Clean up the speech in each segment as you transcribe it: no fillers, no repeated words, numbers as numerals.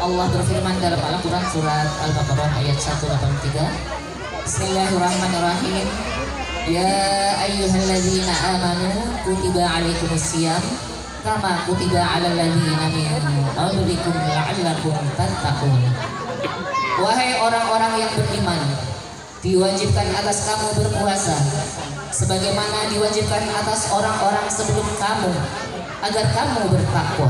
Allah berfirman dalam Al-Quran surat Al-Baqarah ayat 183. Bismillahirrahmanirrahim. Ya ayyuhalladzina amanu kutiba alaikumusiyam kama kutiba alal ladzina min qablikum la'allakum tattaqun. Wahai orang-orang yang beriman, diwajibkan atas kamu berpuasa sebagaimana diwajibkan atas orang-orang sebelum kamu agar kamu bertakwa.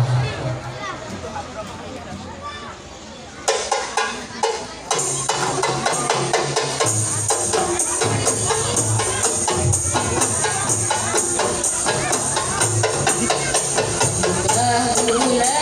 Gembira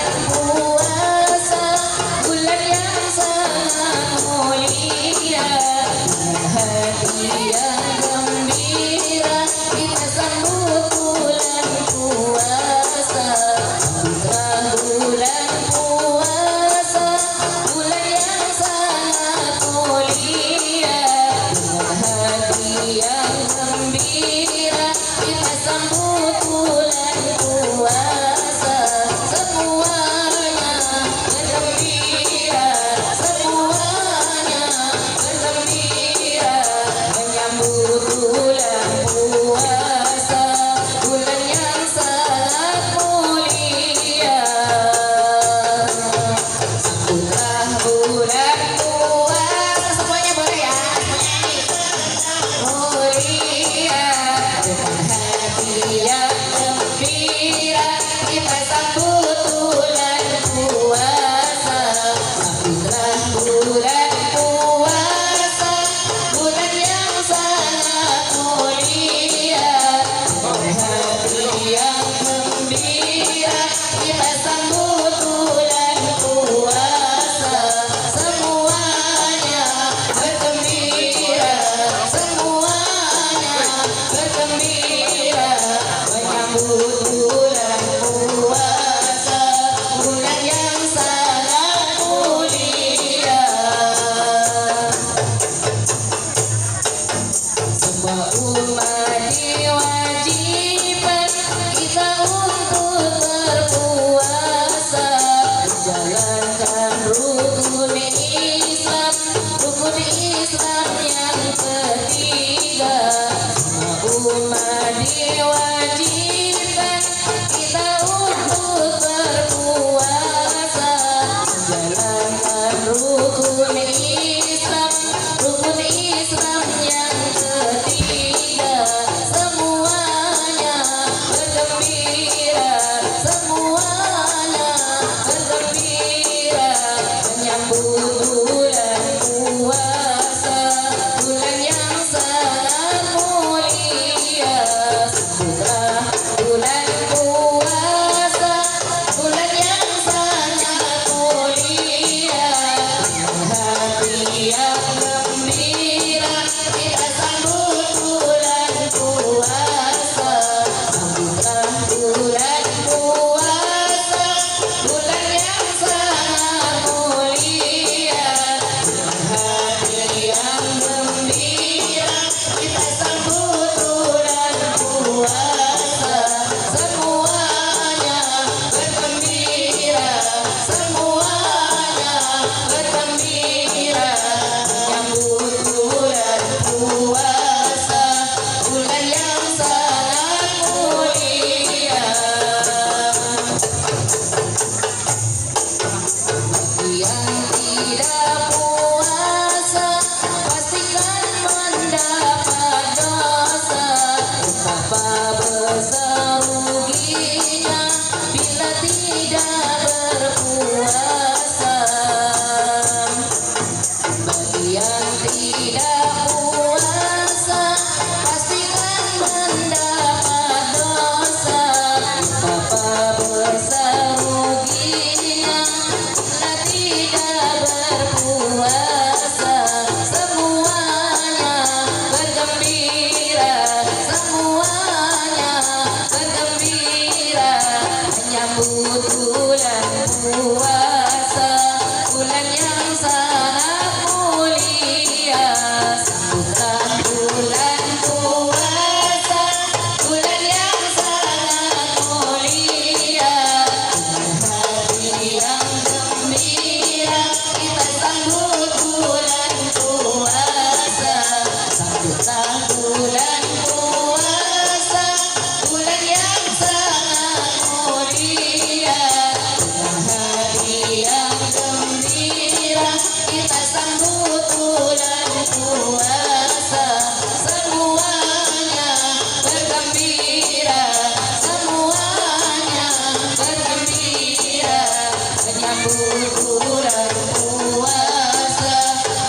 bulan puasa,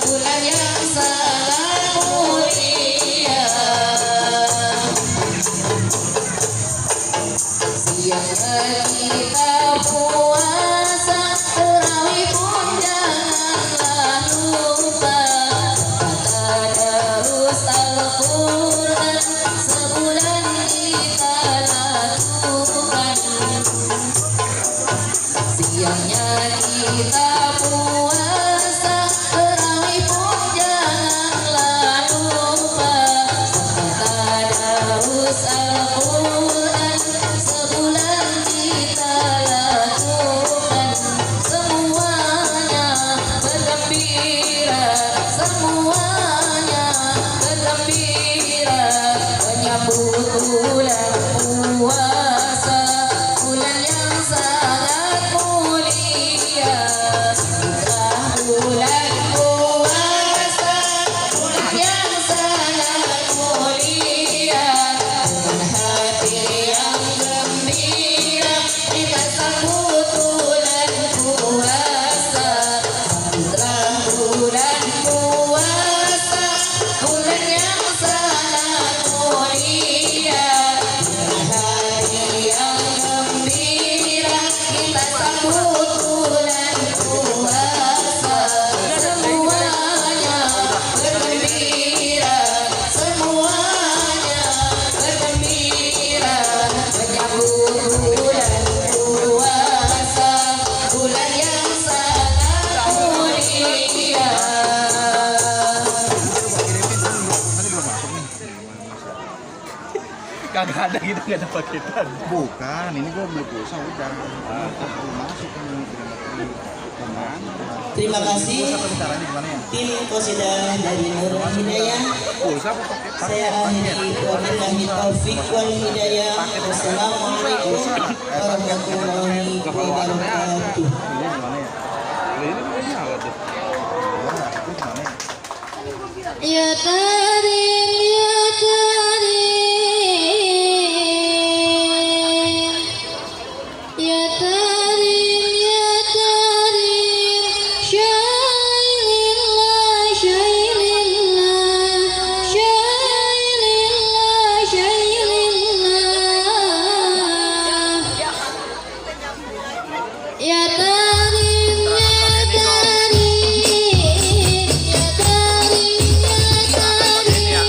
bulan yang sangat mulia. Siangnya kita puasa, terawih pun janganlah lupa. Tadarus Al-Quran sebulan kita lakukan. Siangnya kita puasa, terawih pun janganlah lupa. Tadarus Al-Quran sebulan kita lakukan. Semuanya bergembira, semuanya bergembira menyambut bulan puasa, bulan yang sangat mulia. Setelah bulan puasa, bulan yang sangat mulia, dengan hati yang gembira kita sambut bulan puasa. Setelah bulan puasa, bulan yang sangat mulia, dengan hati yang gembira kita sambut bulan puasa. Semuanya bergembira, semuanya bergembira menyambut bulan puasa, bulan yang sangat mulia. Kagak ada gitu, nggak ada paketan. Bukan, ini gue beli pulsa udah. Masuk kan teman. Terima kasih Pulsa caranya gimana ya? tim Qasidah dari Nurul Hidayah. Pulsa apa paket? Saya akhiri wabillahi taufik wal hidayah. Wassalamualaikum warahmatullahi wabarakatuh. Ini gimana ya? Ini nyala tuh. Itu gimana ya? Ya Karim, Ya Karim, Ya Karim, Ya Karim, Syailillah, Syailillah, Syailillah, Syailillah. Ya Karim, Ya Karim, Ya Karim, Ya Karim.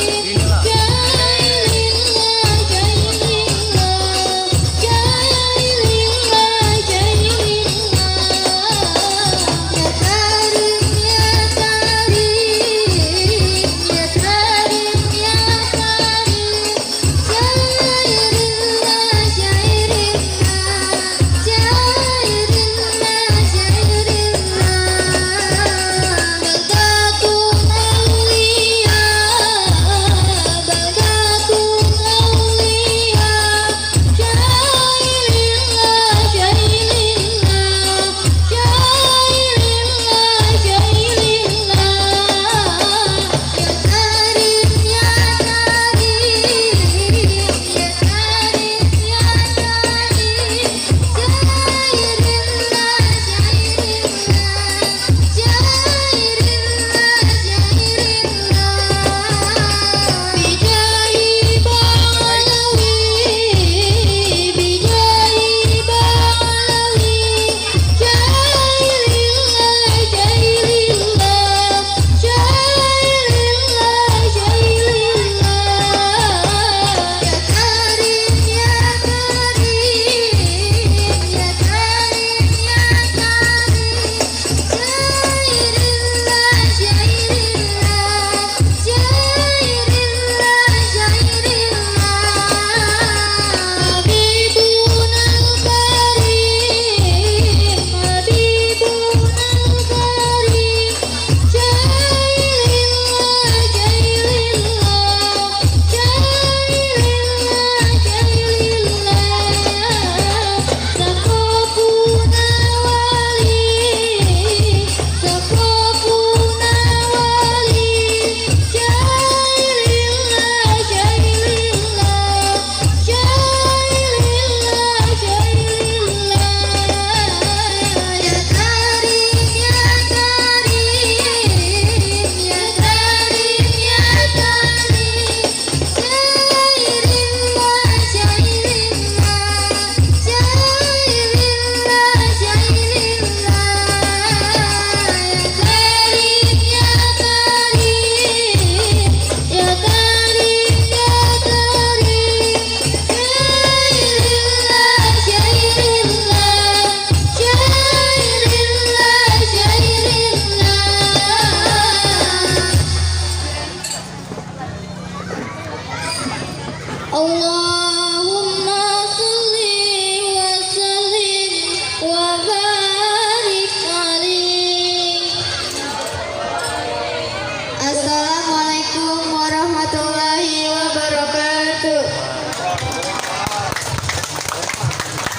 Wassalamualaikum warahmatullahi wabarakatuh.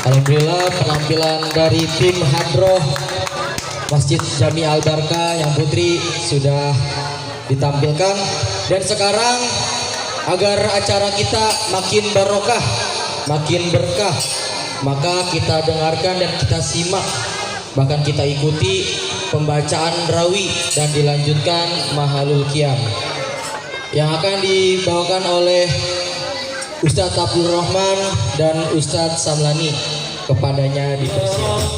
Alhamdulillah penampilan dari tim Hadroh Masjid Jami Al Barkah yang putri sudah ditampilkan, dan sekarang agar acara kita makin barokah, makin berkah, maka kita dengarkan dan kita simak, bahkan kita ikuti pembacaan rawi dan dilanjutkan Mahalul Qiyam yang akan dibawakan oleh Ustadz Abdul Rahman dan Ustadz Samlani. Kepadanya dipersilakan.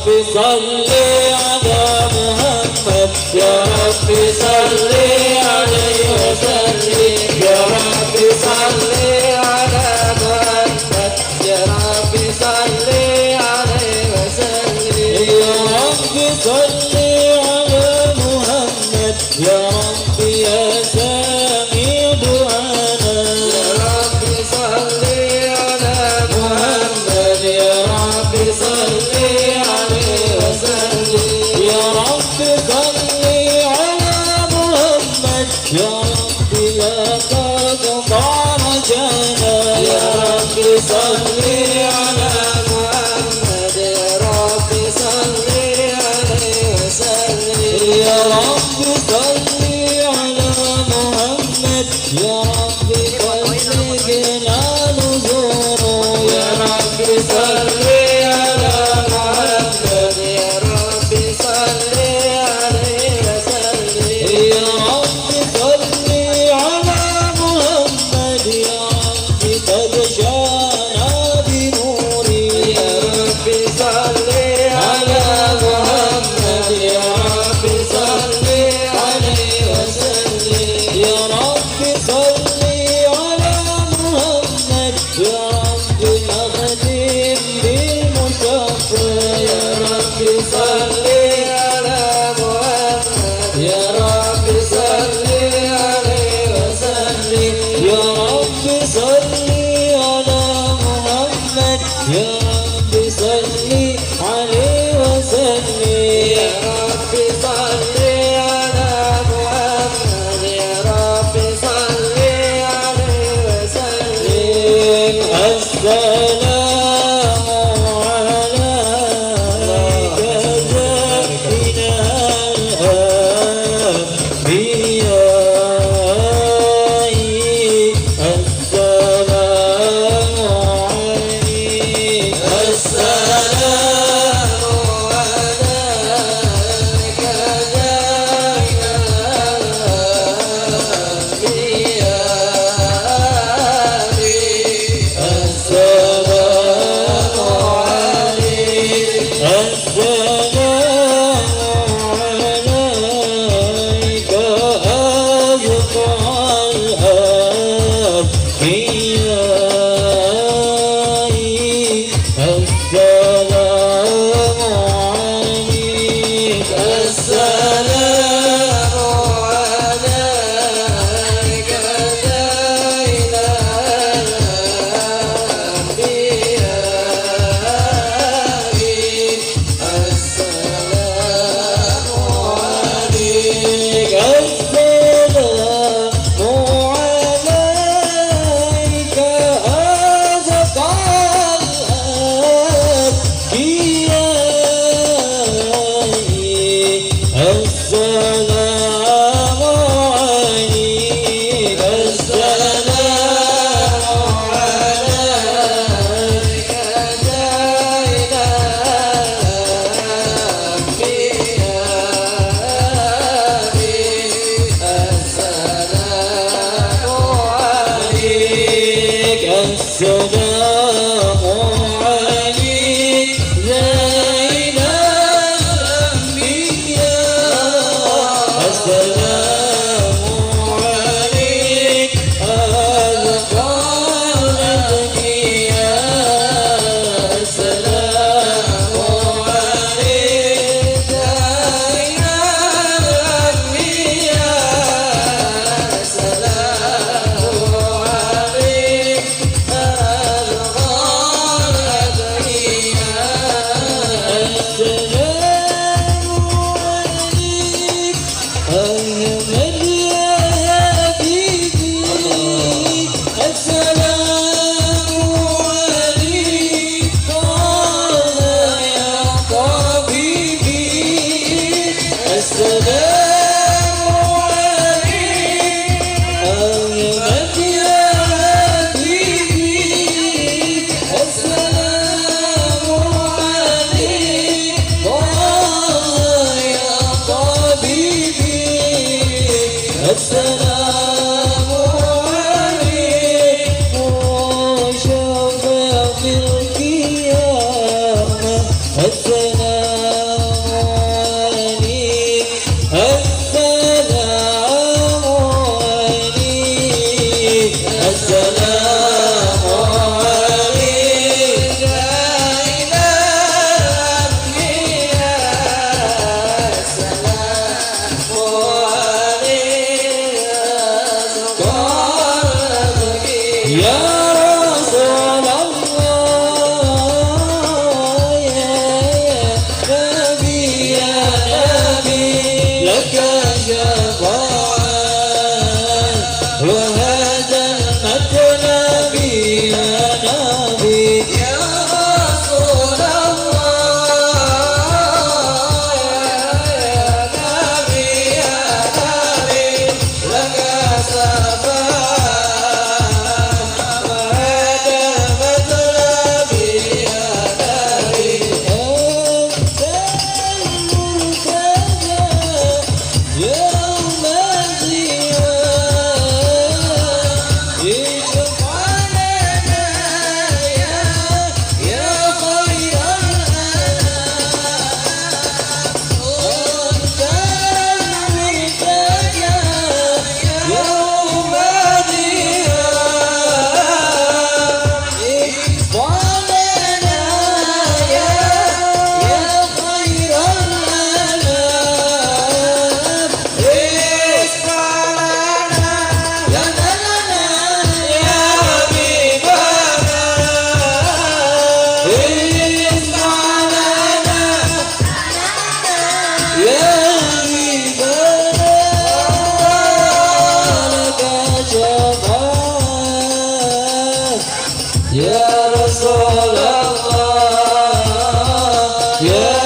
Ya Rasulullah, ya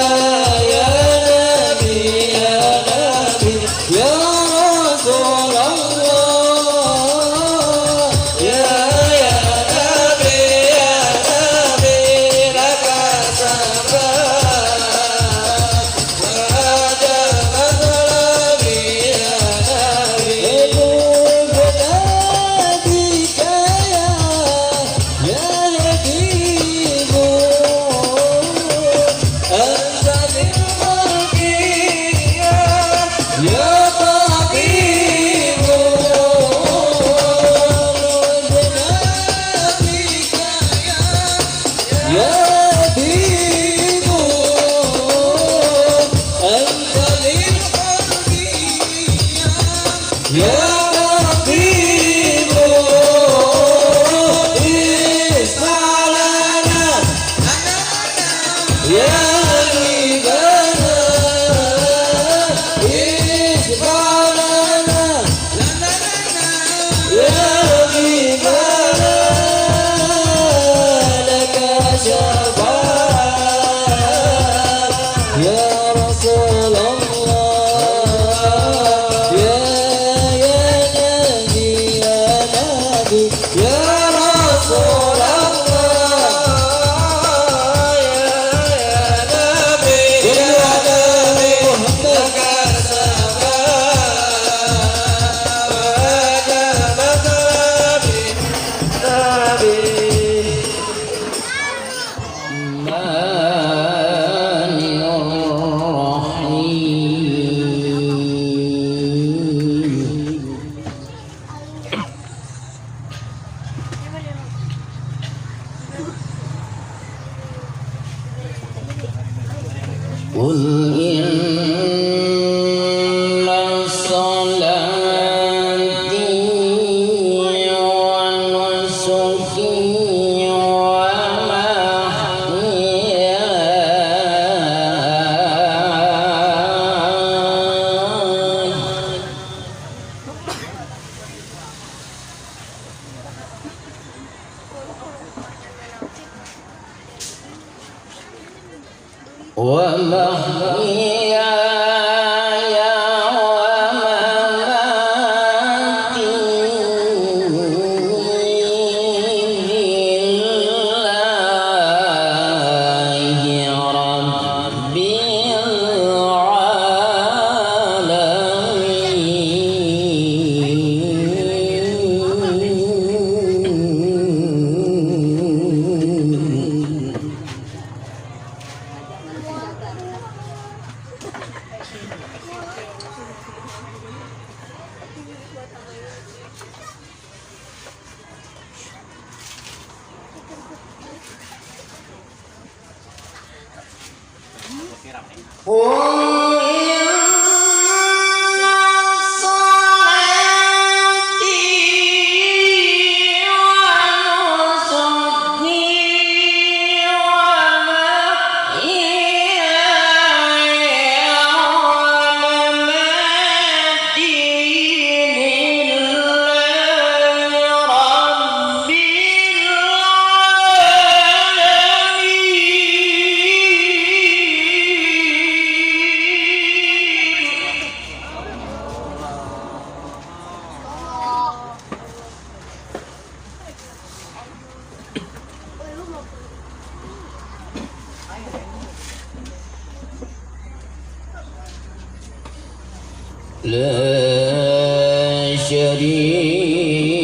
لا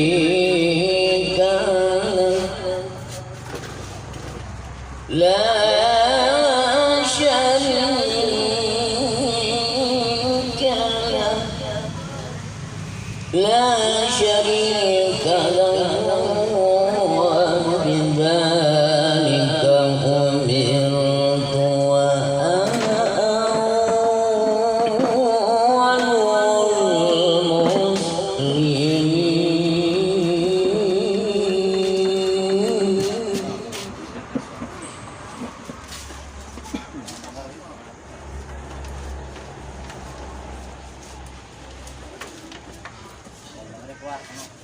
شريك له لا شريك له لا شريك له وبذلك أمرت وأنا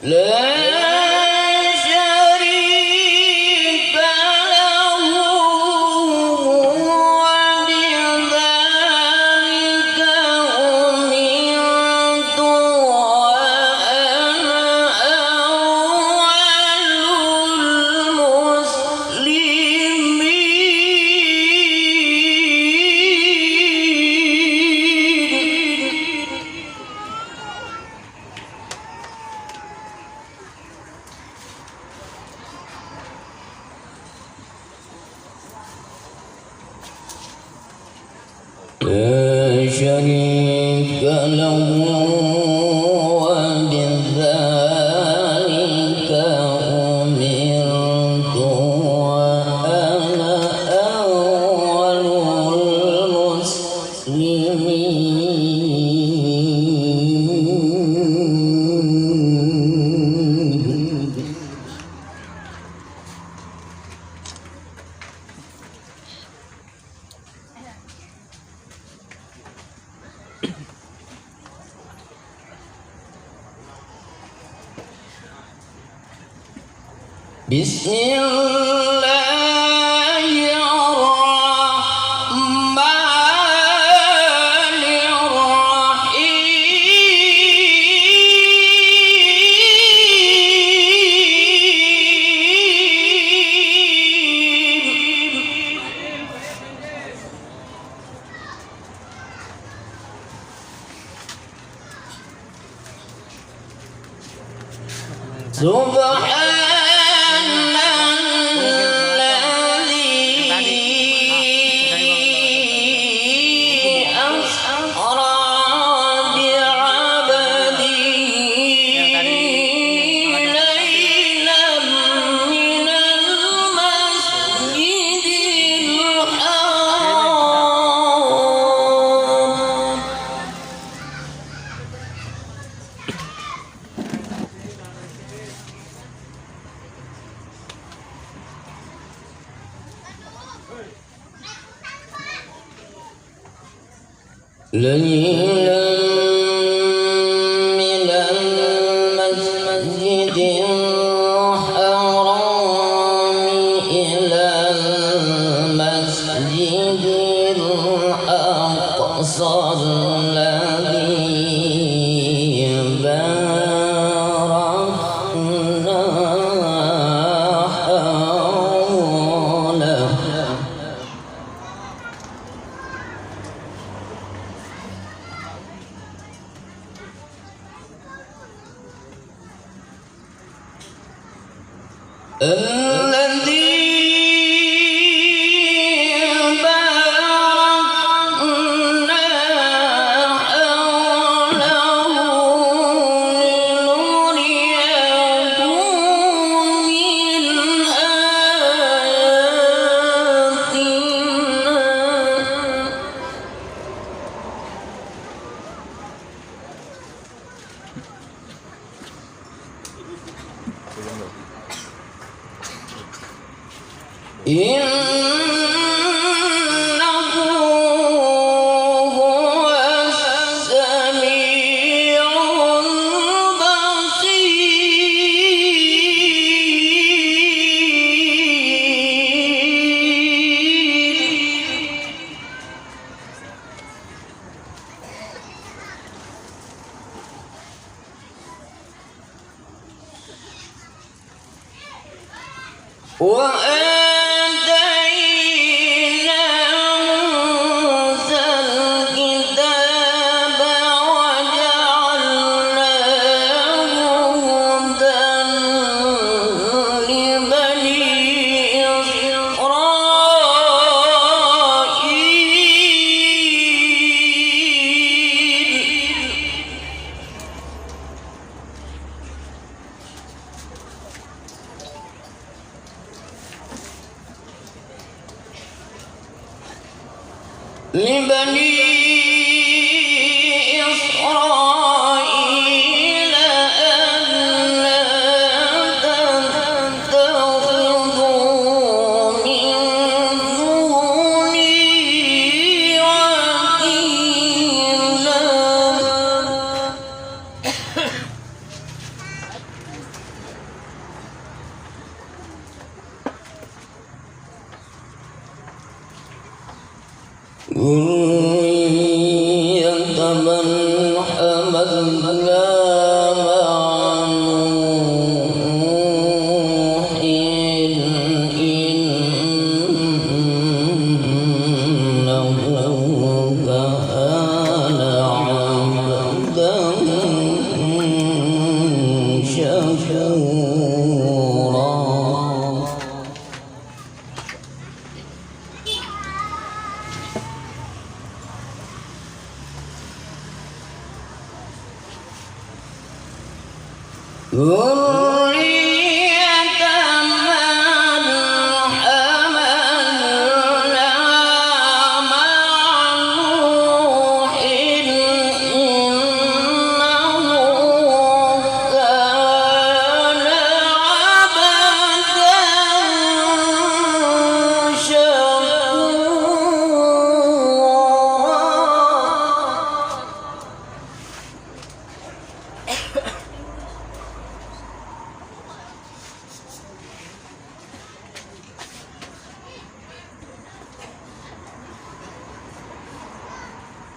لا شريك له وبذلك أمرت وأنا أول المسلمين. لا شريك له وبذلك أمرت وأنا أول المسلمين. بسم الله الرحمن الرحيم. سبحان الذي أسرى بعبده ليلا من المسجد الحرام ليلا من المسجد الحرام إلى المسجد الأقصى الذي باركنا حوله الذي باركنا حوله لنريه من آياتنا إنه هو السميع البصير وآتينا موسى الكتاب وجعلناه هدى لبني إسرائيل ألا تتخذوا من دوني وكيلا ذرية من حملنا مع نوح إنه كان عبدا شكورا ذرية من حملنا مع نوح إنه كان عبدا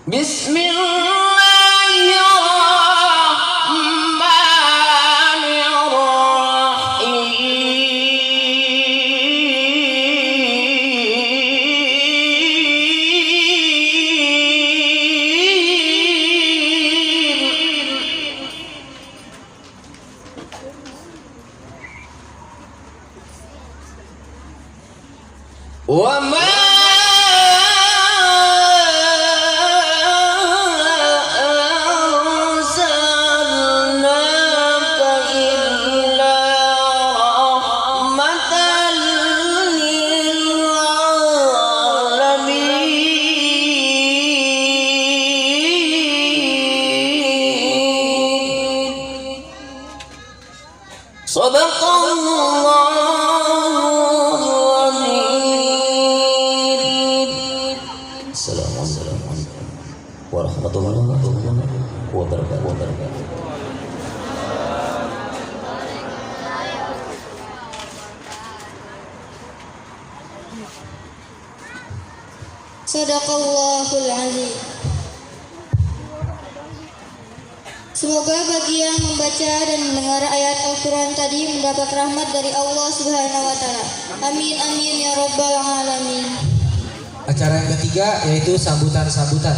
بسم الله الرحمن الرحيم وما صدق الله العظيم. Assalamualaikum warahmatullahi wabarakatuh. Sadaqallahul azim. Semoga bagi yang membaca dan mendengar ayat Al-Quran tadi mendapat rahmat dari Allah Subhanahu wa Ta'ala. Amin amin ya Rabbal alamin. Acara yang ketiga yaitu sambutan-sambutan.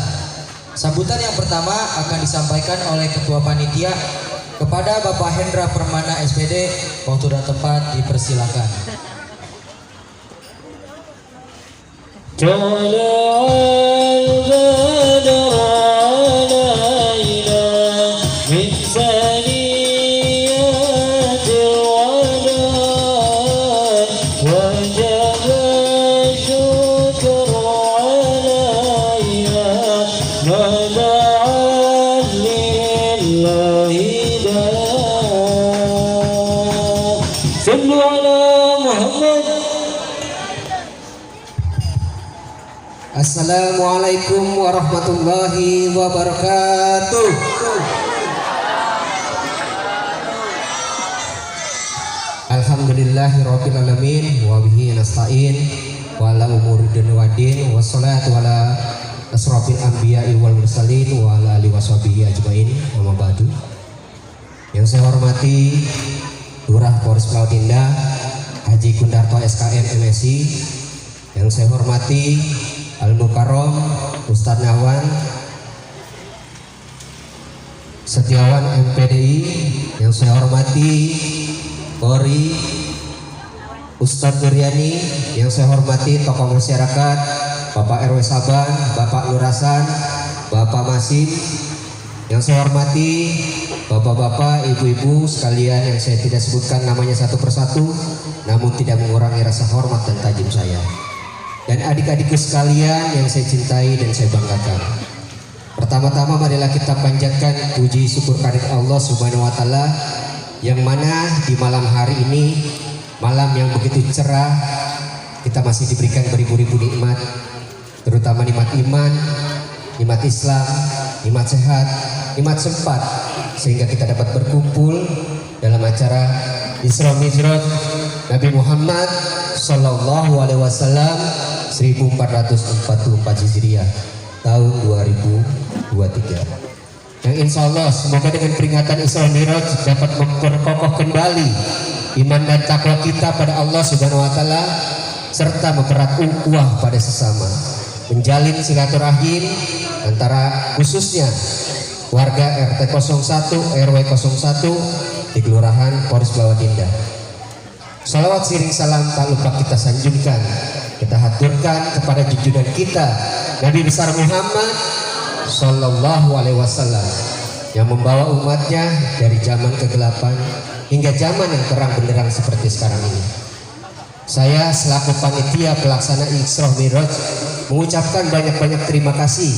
Sambutan yang pertama akan disampaikan oleh Ketua Panitia kepada Bapak Hendra Permana SPD. Waktu dan tempat dipersilakan. Sallu ala Muhammad Assalamualaikum warahmatullahi wabarakatuh. Alhamdulillahirabbil alamin wa bihi nasta'in wa ala umuri dunya waddin wassalatu ala asrofil anbiya'i wal mursalin wa ala alihi washabihi ajmain. Amma ba'du. Yang saya hormati Lurah Polres Pelaut Indah Haji Gundarto SKM MSI. Yang saya hormati Al Mukarrom Ustadz Nawan Setiawan MPDI. Yang saya hormati Polri Ustadz Duryani. Yang saya hormati tokoh masyarakat Bapak RW Saban, Bapak Nurasan, Bapak Masin. Yang saya hormati bapak-bapak, ibu-ibu sekalian yang saya tidak sebutkan namanya satu persatu, namun tidak mengurangi rasa hormat dan tajam saya. Dan adik-adikku sekalian yang saya cintai dan saya banggakan. Pertama-tama marilah kita panjatkan puji syukur kehadirat Allah Subhanahu wa taala yang mana di malam hari ini, malam yang begitu cerah, kita masih diberikan beribu-ribu nikmat, terutama nikmat iman, nikmat Islam, nikmat sehat, nikmat sempat, sehingga kita dapat berkumpul dalam acara Isra Mi'raj Nabi Muhammad Sallallahu Alaihi Wasallam 1444 Hijriah tahun 2023. Yang insya Allah semoga dengan peringatan Isra Mi'raj dapat memperkokoh kembali iman dan takwa kita pada Allah Subhanahu Wa Taala serta mempererat ukhuwah pada sesama, menjalin silaturahim antara khususnya warga RT 01 RW 01 di Kelurahan Polres Pelaut Indah. Salawat siring salam tak lupa kita sanjungkan, kita haturkan kepada junjungan kita Nabi besar Muhammad Sallallahu Alaihi Wasallam yang membawa umatnya dari zaman kegelapan hingga zaman yang terang benderang seperti sekarang ini. Saya selaku panitia pelaksana Isra Mi'raj mengucapkan banyak-banyak terima kasih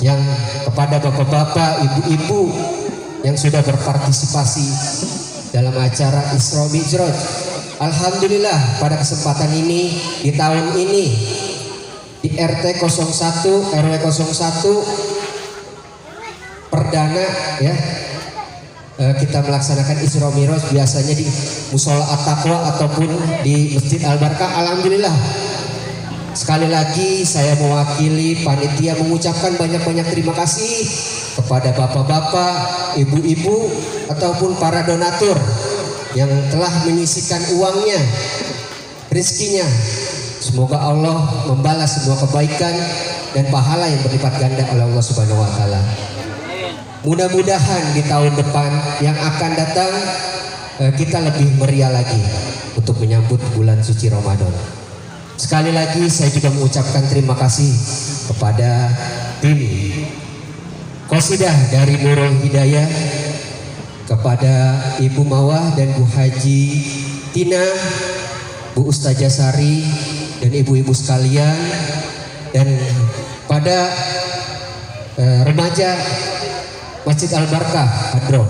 yang kepada bapak-bapak, ibu-ibu yang sudah berpartisipasi dalam acara Isra Mi'raj. Alhamdulillah pada kesempatan ini di tahun ini di RT 01 RW 01 perdana ya kita melaksanakan Isra Mi'raj biasanya di Musola At-Taqwa ataupun di Masjid Al-Barkah. Alhamdulillah sekali lagi saya mewakili panitia mengucapkan banyak-banyak terima kasih kepada bapak-bapak, ibu-ibu ataupun para donatur yang telah menyisikan uangnya, rezekinya. Semoga Allah membalas semua kebaikan dan pahala yang berlipat ganda oleh Allah Subhanahu wa taala. Mudah-mudahan di tahun depan yang akan datang kita lebih meriah lagi untuk menyambut bulan suci Ramadan. Sekali lagi saya juga mengucapkan terima kasih kepada tim Qasidah dari Nurul Hidayah, kepada Ibu Mawah dan Bu Haji Tina, Bu Ustazah Sari dan ibu-ibu sekalian, dan pada remaja Masjid Al-Barkah Hadroh,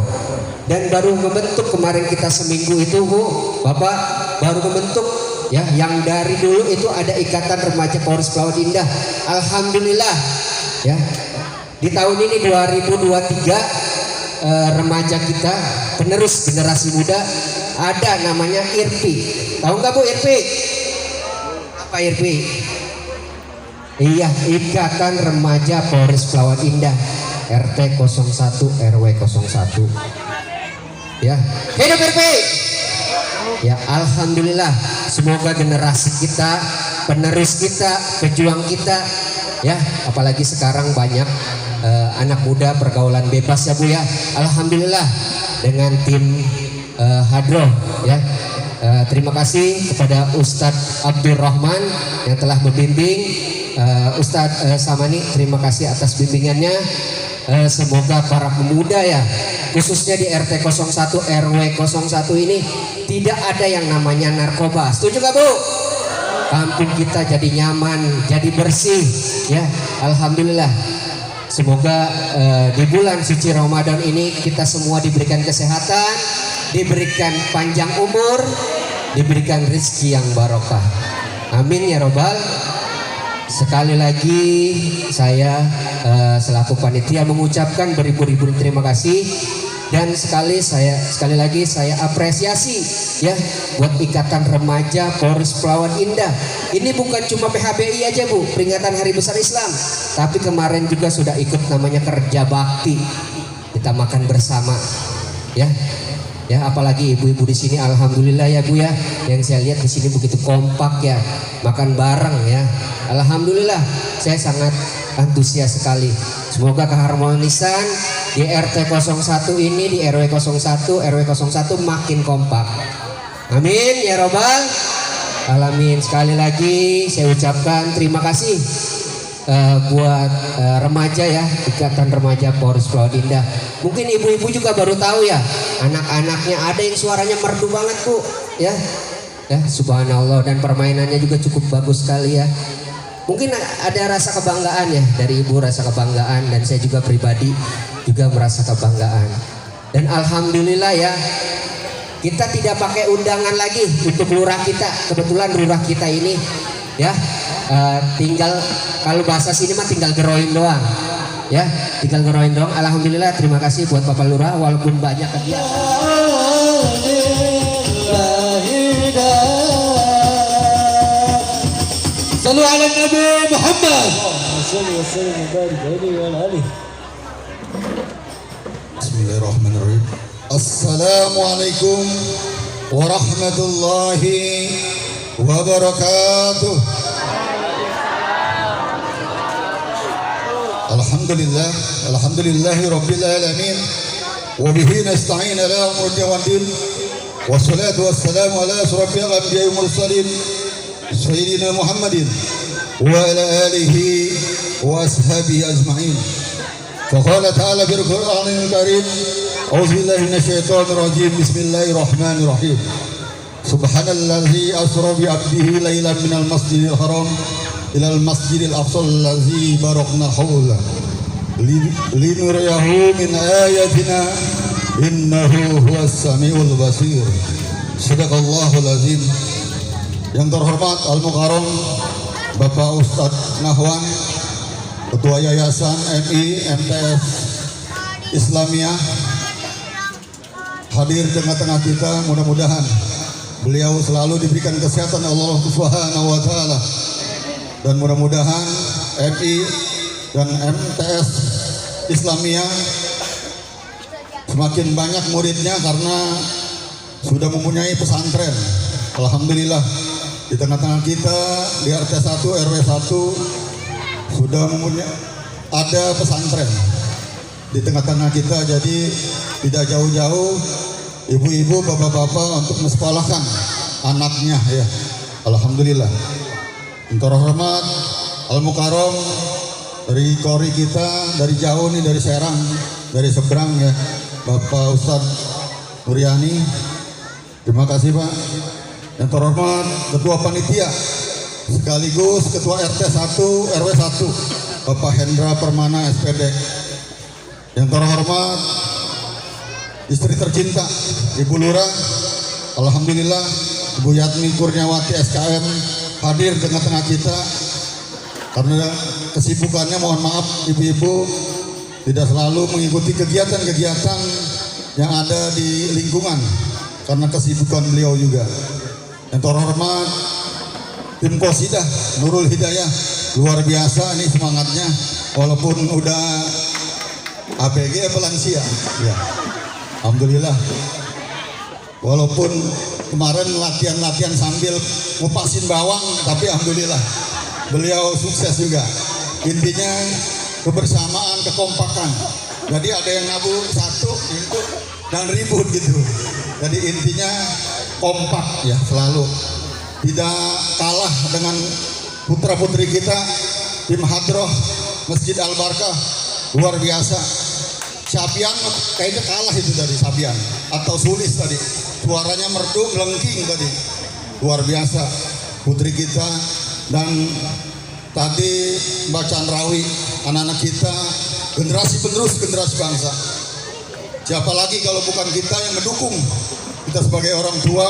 dan baru membentuk kemarin kita seminggu itu Bu, Bapak baru membentuk ya, yang dari dulu itu ada Ikatan Remaja Polres Pelaut Indah. Alhamdulillah ya, di tahun ini 2023 remaja kita penerus generasi muda ada namanya IRPI. Tahu nggak Bu IRPI? Apa IRPI? Iya, Ikatan Remaja Polres Pelaut Indah RT 01 RW 01. Ya, hidup IRPI. Ya, alhamdulillah. Semoga generasi kita, penerus kita, pejuang kita, ya, apalagi sekarang banyak anak muda pergaulan bebas ya Bu ya. Alhamdulillah dengan tim Hadroh ya. Terima kasih kepada Ustadz Abdurrahman yang telah membimbing. Ustadz Samani, terima kasih atas bimbingannya. Semoga para pemuda ya, khususnya di RT 01 RW 01 ini tidak ada yang namanya narkoba. Setuju gak Bu? Kampung kita jadi nyaman, jadi bersih ya. Alhamdulillah. Semoga di bulan suci Ramadan ini kita semua diberikan kesehatan, diberikan panjang umur, diberikan rezeki yang barokah. Amin ya robbal sekali lagi saya selaku panitia mengucapkan beribu-ribu terima kasih. Dan sekali lagi saya apresiasi ya buat Ikatan Remaja Polres Pelawan Indah. Ini bukan cuma PHBI aja Bu, peringatan Hari Besar Islam, tapi kemarin juga sudah ikut namanya kerja bakti. Kita makan bersama ya. Ya, apalagi ibu-ibu di sini alhamdulillah ya Bu ya. Yang saya lihat di sini begitu kompak ya, makan bareng ya. Alhamdulillah, saya sangat antusias sekali. Semoga keharmonisan di RT 01 ini, di RW 01, RW 01 makin kompak. Amin ya robbal alamin. Sekali lagi saya ucapkan terima kasih buat remaja ya, Ikatan Remaja Polres Pelawan Indah. Mungkin ibu-ibu juga baru tahu ya, anak-anaknya ada yang suaranya merdu banget Bu ya. Ya subhanallah, dan permainannya juga cukup bagus sekali ya. Mungkin ada rasa kebanggaan ya dari ibu, rasa kebanggaan, dan saya juga pribadi juga merasa kebanggaan. Dan alhamdulillah ya, kita tidak pakai undangan lagi untuk lurah kita. Kebetulan lurah kita ini ya tinggal, kalau bahasa sini mah tinggal geroin doang ya, tinggal geroin doang. Alhamdulillah, terima kasih buat Bapak Lurah walaupun banyak kegiatan. Sallu ala Nabi Muhammad. Bismillahirrahmanirrahim. Assalamualaikum warahmatullahi wabarakatuh. Alhamdulillah, alhamdulillahi rabbil alamin. Wa bihi nasta'in ala umuri waddin. Wassalatu wassalamu ala asyrafil anbiya'i wal mursalin sayyidina Muhammadin wa ala alihi wa ashabihi ajma'in. Faqala ta'ala bil Qur'anil Karim, a'udzu billahi minasyaitonir rajim. Bismillahirrahmanirrahim. Subhanalladzi asra bi 'abdihi lailan minal masjidil haram ilal masjidil aqsal allazi barakna hawla linuriyahu min ayatina innahu huwas samiul basir. Sadaqallahul azim. Yang terhormat Al-Mukarram Bapak Ustadz Nahwan, Ketua Yayasan MI MTS Islamiyah, hadir tengah-tengah kita. Mudah-mudahan beliau selalu diberikan kesehatan Allah Subhanahu wa taala, dan mudah-mudahan MI dan MTS Islamiyah semakin banyak muridnya karena sudah mempunyai pesantren. Alhamdulillah, di tengah-tengah kita di RT 1 RW 1 sudah mempunyai ada pesantren di tengah-tengah kita. Jadi tidak jauh-jauh ibu-ibu, bapak-bapak untuk mensekolahkan anaknya ya. Alhamdulillah. Yang terhormat Al-Mukarram dari kori kita dari jauh nih, dari Serang, dari seberang ya, Bapak Ustadz Nuryani. Terima kasih Pak. Yang terhormat Ketua Panitia sekaligus Ketua RT 1 RW 1 Bapak Hendra Permana SPD. Yang terhormat istri tercinta Ibu Lurah, alhamdulillah Ibu Yatmi Kurniawati SKM hadir tengah-tengah kita. Karena kesibukannya, mohon maaf ibu-ibu tidak selalu mengikuti kegiatan-kegiatan yang ada di lingkungan karena kesibukan beliau juga. Yang terhormat tim Qasidah Nurul Hidayah, luar biasa ini semangatnya walaupun udah ABG lansia ya. Alhamdulillah, walaupun kemarin latihan-latihan sambil ngupasin bawang, tapi alhamdulillah beliau sukses juga. Intinya kebersamaan, kekompakan. Jadi ada yang nabur satu itu dan ribut gitu. Jadi intinya kompak ya, selalu tidak kalah dengan putra putri kita tim Hadroh Masjid Al Barkah, luar biasa. Sapian kayaknya kalah itu dari Sapian atau Sulis tadi, suaranya merdu melengking tadi, luar biasa putri kita. Dan tadi bacaan rawi anak-anak kita, generasi penerus generasi bangsa. Siapa lagi kalau bukan kita yang mendukung, kita sebagai orang tua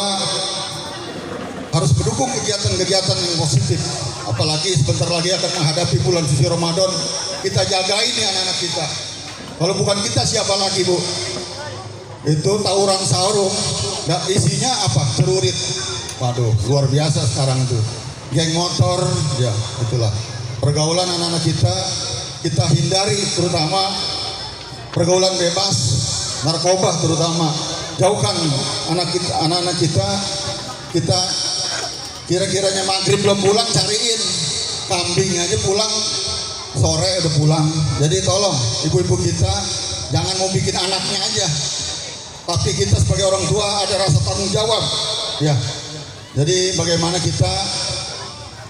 harus mendukung kegiatan-kegiatan yang positif. Apalagi sebentar lagi akan menghadapi bulan suci Ramadan. Kita jagain nih anak-anak kita. Kalau bukan kita siapa lagi, Bu? Itu tawuran sarung. Nah, isinya apa? Celurit. Waduh, luar biasa sekarang tuh. Geng motor, ya itulah. Pergaulan anak-anak kita hindari, terutama pergaulan bebas, narkoba terutama. Jauhkan anak-anak kita kira-kiranya maghrib belum pulang, cariin kambing aja pulang sore udah pulang. Jadi tolong ibu-ibu kita jangan mau bikin anaknya aja, tapi kita sebagai orang tua ada rasa tanggung jawab, ya. Jadi bagaimana kita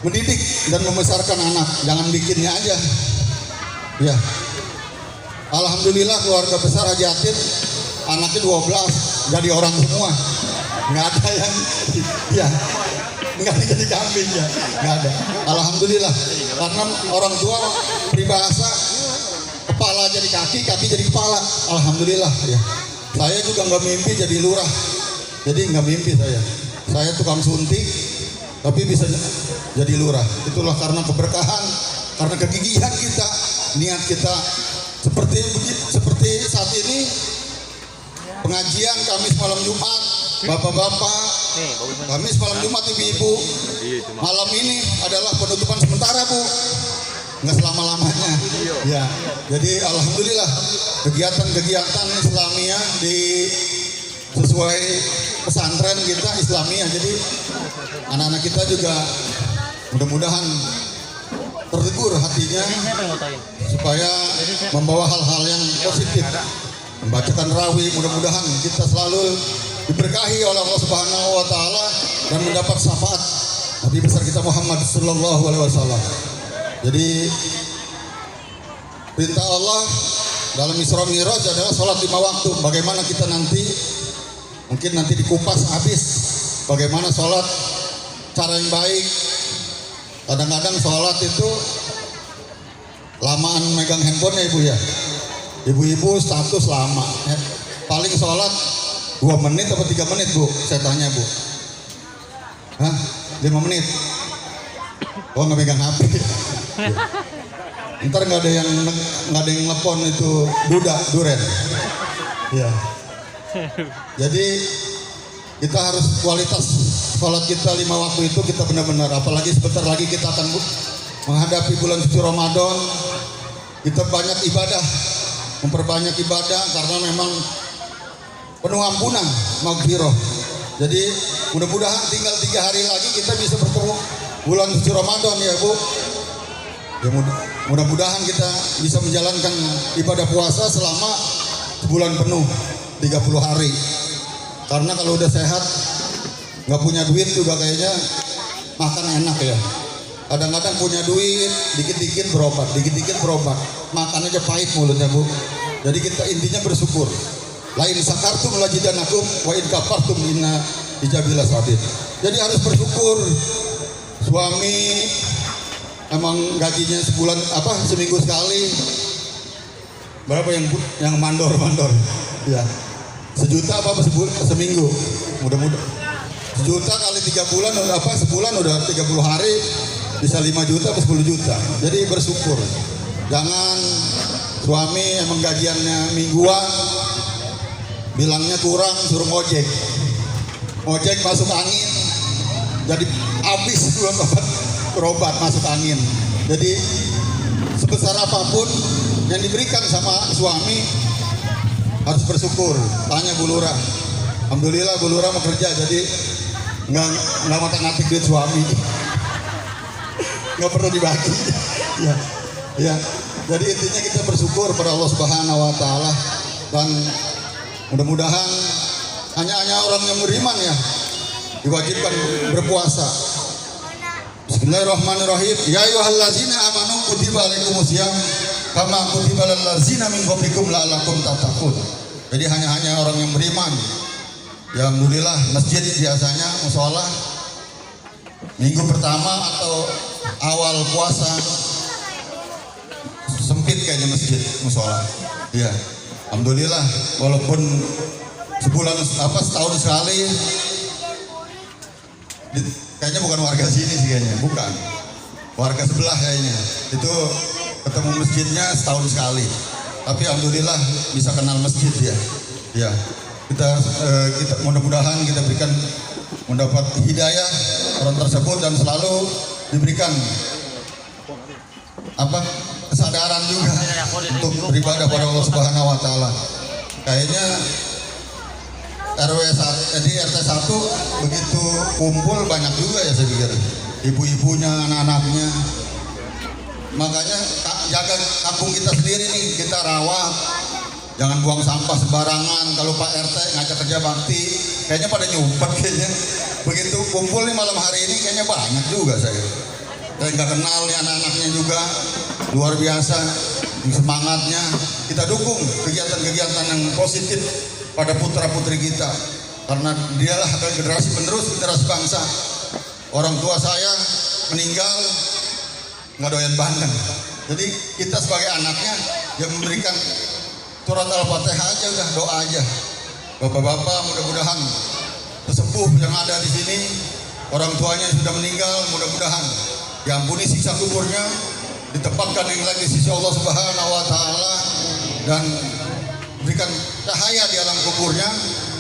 mendidik dan membesarkan anak, jangan bikinnya aja, ya. Alhamdulillah keluarga besar Haji Atid anaknya 12 jadi orang semua, nggak ada yang ya nggak jadi kambing ya, nggak ada. Alhamdulillah, karena orang tua peribahasa kepala jadi kaki, kaki jadi kepala. Alhamdulillah ya. Saya juga nggak mimpi jadi lurah, jadi nggak mimpi saya tukang suntik tapi bisa jadi lurah. Itulah karena keberkahan, karena kegigihan kita, niat kita. Seperti saat ini pengajian Kamis malam Jumat, bapak-bapak, Kamis malam Jumat, ibu-ibu, malam ini adalah penutupan sementara, Bu, nggak selama-lamanya, ya. Jadi alhamdulillah kegiatan-kegiatan Islamiyah sesuai pesantren kita Islamiyah. Jadi anak-anak kita juga mudah-mudahan tertegur hatinya supaya membawa hal-hal yang positif, membacakan tarawih. Mudah-mudahan kita selalu diberkahi oleh Allah Subhanahu wa taala dan mendapat syafaat Nabi besar kita Muhammad sallallahu alaihi wasallam. Jadi perintah Allah dalam Isra Mi'raj adalah sholat 5 waktu. Bagaimana kita nanti mungkin nanti dikupas habis bagaimana sholat cara yang baik. Kadang-kadang sholat itu lamaan megang handphonenya, Ibu ya. Ibu-ibu status lama ya. Paling sholat 2 menit atau 3 menit, Bu. Saya tanya, Bu. Hah? 5 menit? Oh, nggak megang HP. Ya. Ntar nggak ada yang telepon itu duren. Ya. Jadi kita harus kualitas sholat kita 5 waktu itu kita benar-benar, apalagi sebentar lagi kita akan menghadapi bulan suci Ramadan. Kita banyak ibadah, memperbanyak ibadah karena memang penuh ampunan, maghfirah. Jadi mudah-mudahan tinggal 3 hari lagi kita bisa bertemu bulan suci Ramadan ya, Bu. Ya, mudah-mudahan kita bisa menjalankan ibadah puasa selama sebulan penuh, 30 hari. Karena kalau udah sehat, nggak punya duit juga kayaknya makan enak ya. Kadang-kadang punya duit, dikit-dikit berobat, makan aja pahit mulutnya, Bu. Jadi kita intinya bersyukur. Lain sakartum lajidanakum wa in kafartum inna ijabilah sadid. Jadi harus bersyukur. Suami emang gajinya seminggu sekali. Berapa yang mandor? Ya. 1 juta seminggu. Mudah-mudahan 1 juta kali 3 bulan sebulan udah 30 hari bisa 5 juta atau 10 juta. Jadi bersyukur. Jangan suami emang gajiannya mingguan, bilangnya kurang, suruh ngojek masuk angin, jadi habis berobat masuk angin. Jadi sebesar apapun yang diberikan sama suami harus bersyukur. Tanya Bu Lurah, alhamdulillah Bu Lurah mau kerja, jadi nggak ngotak-ngatik duit suami, nggak perlu dibagi. ya. Jadi intinya kita bersyukur pada Allah Subhanahu Wa Taala dan mudah-mudahan hanya orang yang beriman ya diwajibkan berpuasa. Bismillahirrahmanirrahim. Ya ayyuhallazina amanu kutiba alaikumusiyam kama kutiba alal ladzina min qablikum la'allakum tattaqun. Jadi hanya orang yang beriman. Ya alhamdulillah masjid biasanya mushola minggu pertama atau awal puasa sempit kayaknya masjid mushola. Ya. Alhamdulillah walaupun setahun sekali kayaknya bukan warga sini sih kayaknya, bukan. Warga sebelah kayaknya. Itu ketemu masjidnya setahun sekali. Tapi alhamdulillah bisa kenal masjid ya. Ya. Kita mudah-mudahan kita berikan mendapat hidayah orang tersebut dan selalu diberikan kesadaran juga untuk beribadah pada Allah Subhanahu wa taala. Kayaknya RT 1 begitu kumpul banyak juga ya saya pikir. Ibu-ibunya, anak-anaknya. Makanya jaga kampung kita sendiri nih, kita rawat. Jangan buang sampah sembarangan. Kalau Pak RT ngajak kerja bakti, kayaknya pada nyumpet kayaknya. Begitu kumpul nih malam hari ini kayaknya banyak juga saya. Saya nggak kenal nih anak-anaknya juga, luar biasa semangatnya. Kita dukung kegiatan-kegiatan yang positif pada putra-putri kita, karena dialah generasi penerus, generasi bangsa. Orang tua saya meninggal nggak doyan bandeng. Jadi kita sebagai anaknya yang memberikan surat Al-Fatihah aja, udah doa aja. Bapak-bapak mudah-mudahan sesepuh yang ada di sini, orang tuanya yang sudah meninggal, mudah-mudahan diampuni siksa kuburnya, ditempatkan yang lagi di sisi Allah Subhanahu wa taala, dan berikan cahaya di alam kuburnya,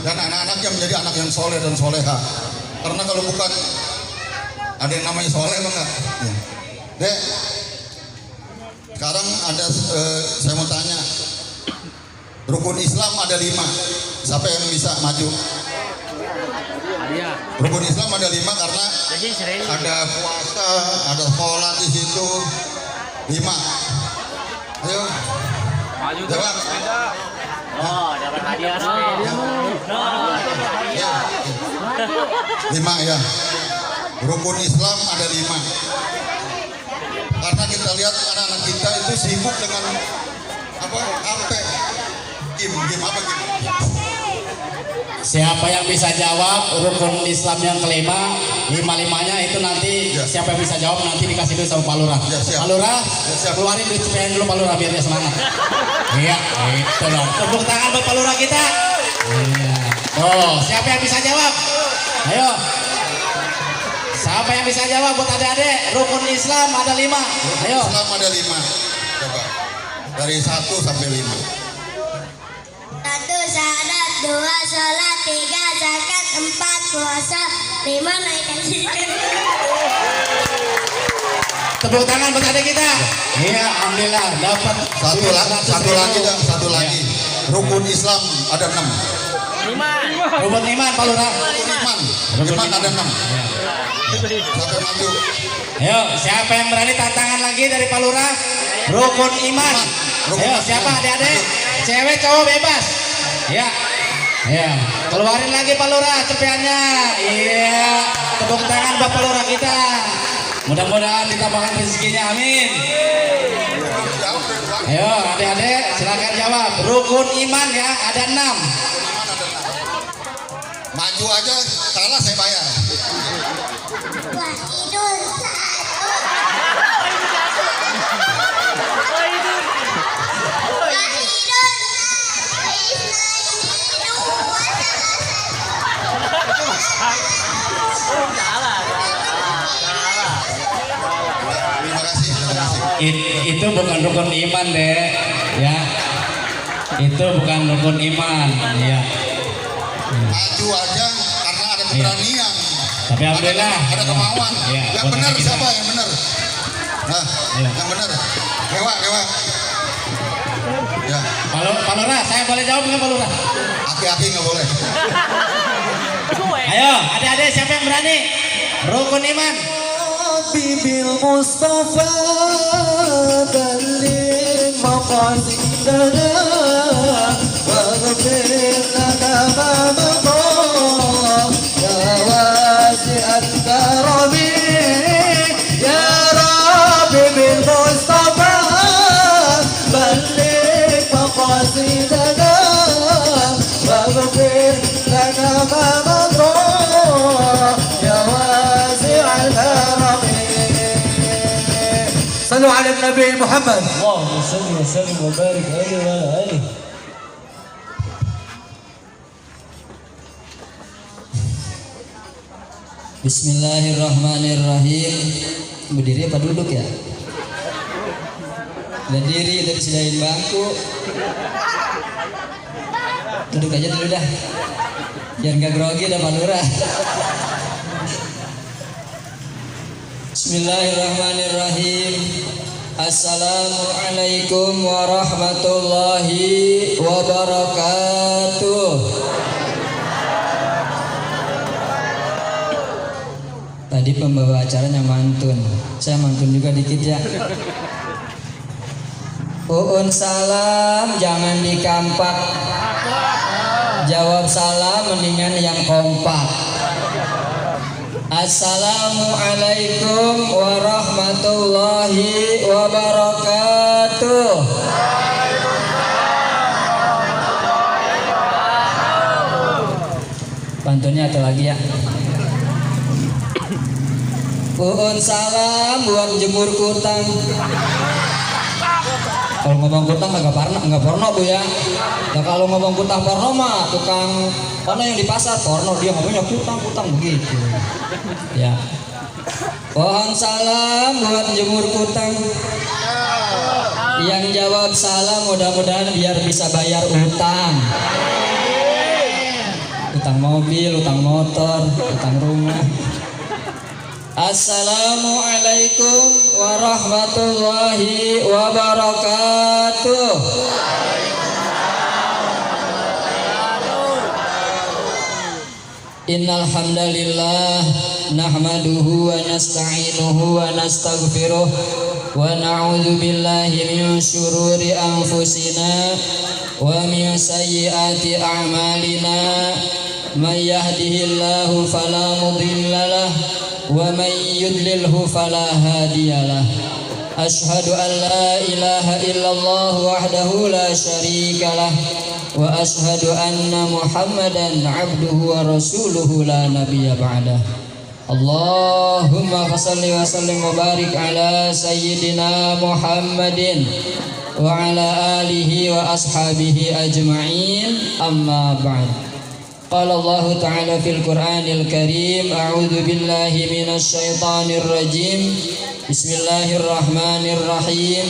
dan anak-anaknya menjadi anak yang soleh dan soleha. Karena kalau bukan ada yang namanya soleh enggak? Ya. Dek, sekarang ada saya mau tanya, rukun Islam ada 5. Siapa yang bisa maju? Rukun Islam ada 5 karena ada puasa, ada sholat di situ. 5. Ayo. Maju jawab. Oh, dapat hadiah sepeda. 5 ya. Rukun Islam ada 5. Karena kita lihat anak-anak kita itu sibuk dengan HP. Game apa gitu? Siapa yang bisa jawab rukun Islam yang kelima, 5-5-nya itu nanti ya. Siapa yang bisa jawab nanti dikasih duit sama Pak Lurah. Ya, Pak Lurah, keluarin duit cepetan dulu Pak Lurah biar dia semangat. Iya, itu dong. Tepuk tangan buat Pak Lurah kita. Iya. Oh, siapa yang bisa jawab? Ayo. Siapa yang bisa jawab buat adik-adik? Rukun Islam ada 5. Ayo. Islam ada 5. Coba. Dari 1 sampai 5. 1 syahadat, 2 sholat, 3 zakat, 4 puasa, 5 naik haji. Tepuk tangan buat adik kita. Iya, alhamdulillah dapat Satu lagi. Rukun Islam ada 6. Rukun iman Pak Lurah. Rukun iman ada 6. Siapa yang maju? Ayo, siapa yang berani tantangan lagi dari Pak Lurah? Rukun iman. Ayo, siapa adik-adik? Cewek cowok bebas. Ya. Ya. Keluarin lagi Pak Lurah cepeannya. Iya. Tepuk tangan buat Pak Lurah kita. Mudah-mudahan ditambahkan rezekinya, amin. Ayo, adik-adik silakan jawab. Rukun iman ya, ada 6. Maju aja, salah saya bayar. Terima kasih. Itu bukan rukun iman deh, ya. Itu bukan rukun iman, ya. Maju aja karena ada keberanian. Tapi alhamdulillah ada kemauan. Ya, yang benar siapa yang benar? Nah, ya. yang benar. Dewa. Ya. Pak Lurah, saya boleh jawab nggak Pak Lurah? Aki-aki nggak boleh. Ayo, adik-adik siapa yang berani? Rukun iman. Bibil Mustafa balligh maqasidana waghfir lana ma madha ya wasi'al karami ya Rabbi bil Mustafa balligh maqasidana waghfir lana ma madha ya wasi'al karami. صلوا على النبي محمد. اللهم صل وسلم وبارك عليه وعلى اله. Bismillahirrahmanirrahim. Berdiri apa duduk ya? Berdiri, dari sediain bangku. Duduk aja dulu dah, biar nggak grogi dah Pak Lurah. Bismillahirrahmanirrahim. Assalamualaikum warahmatullahi wabarakatuh. Tadi pembawa acaranya mantun, saya mantun juga dikit ya. Uun salam jangan dikampak, jawab salam mendingan yang kompak. Assalamualaikum warahmatullahi wabarakatuh. Pantunnya atau lagi ya. Uun salam buat jemur kutang. Kalau ngomong kutang nggak porno bu ya. Nah kalau ngomong kutang porno mah tukang mana yang di pasar porno, dia ngomongnya kutang begitu. Ya. Pohon salam buat jemur kutang. Yang jawab salam mudah-mudahan biar bisa bayar utang. Utang mobil, utang motor, utang rumah. Assalamualaikum warahmatullahi wabarakatuh. Innal hamdalillah nahmaduhu wa nasta'inuhu wa nastaghfiruh wa na'udzu billahi min syururi anfusina wa min sayyiati a'malina. May yahdihillahu fala mudilla lahu wa man yudlilhu fala hadiyalah. Ashhadu an la ilaha illallah wahdahu la syarikalah wa ashhadu anna Muhammadan abduhu wa rasuluhu la nabiyya ba'dah. Allahumma fashalli wa sallim wa barik ala sayyidina Muhammadin wa ala alihi wa ashabihi ajma'in, amma ba'd. Qala Allah Ta'ala fil Qur'anil Karim, a'udzu billahi minasy syaithanir rajim. Bismillahirrahmanirrahim.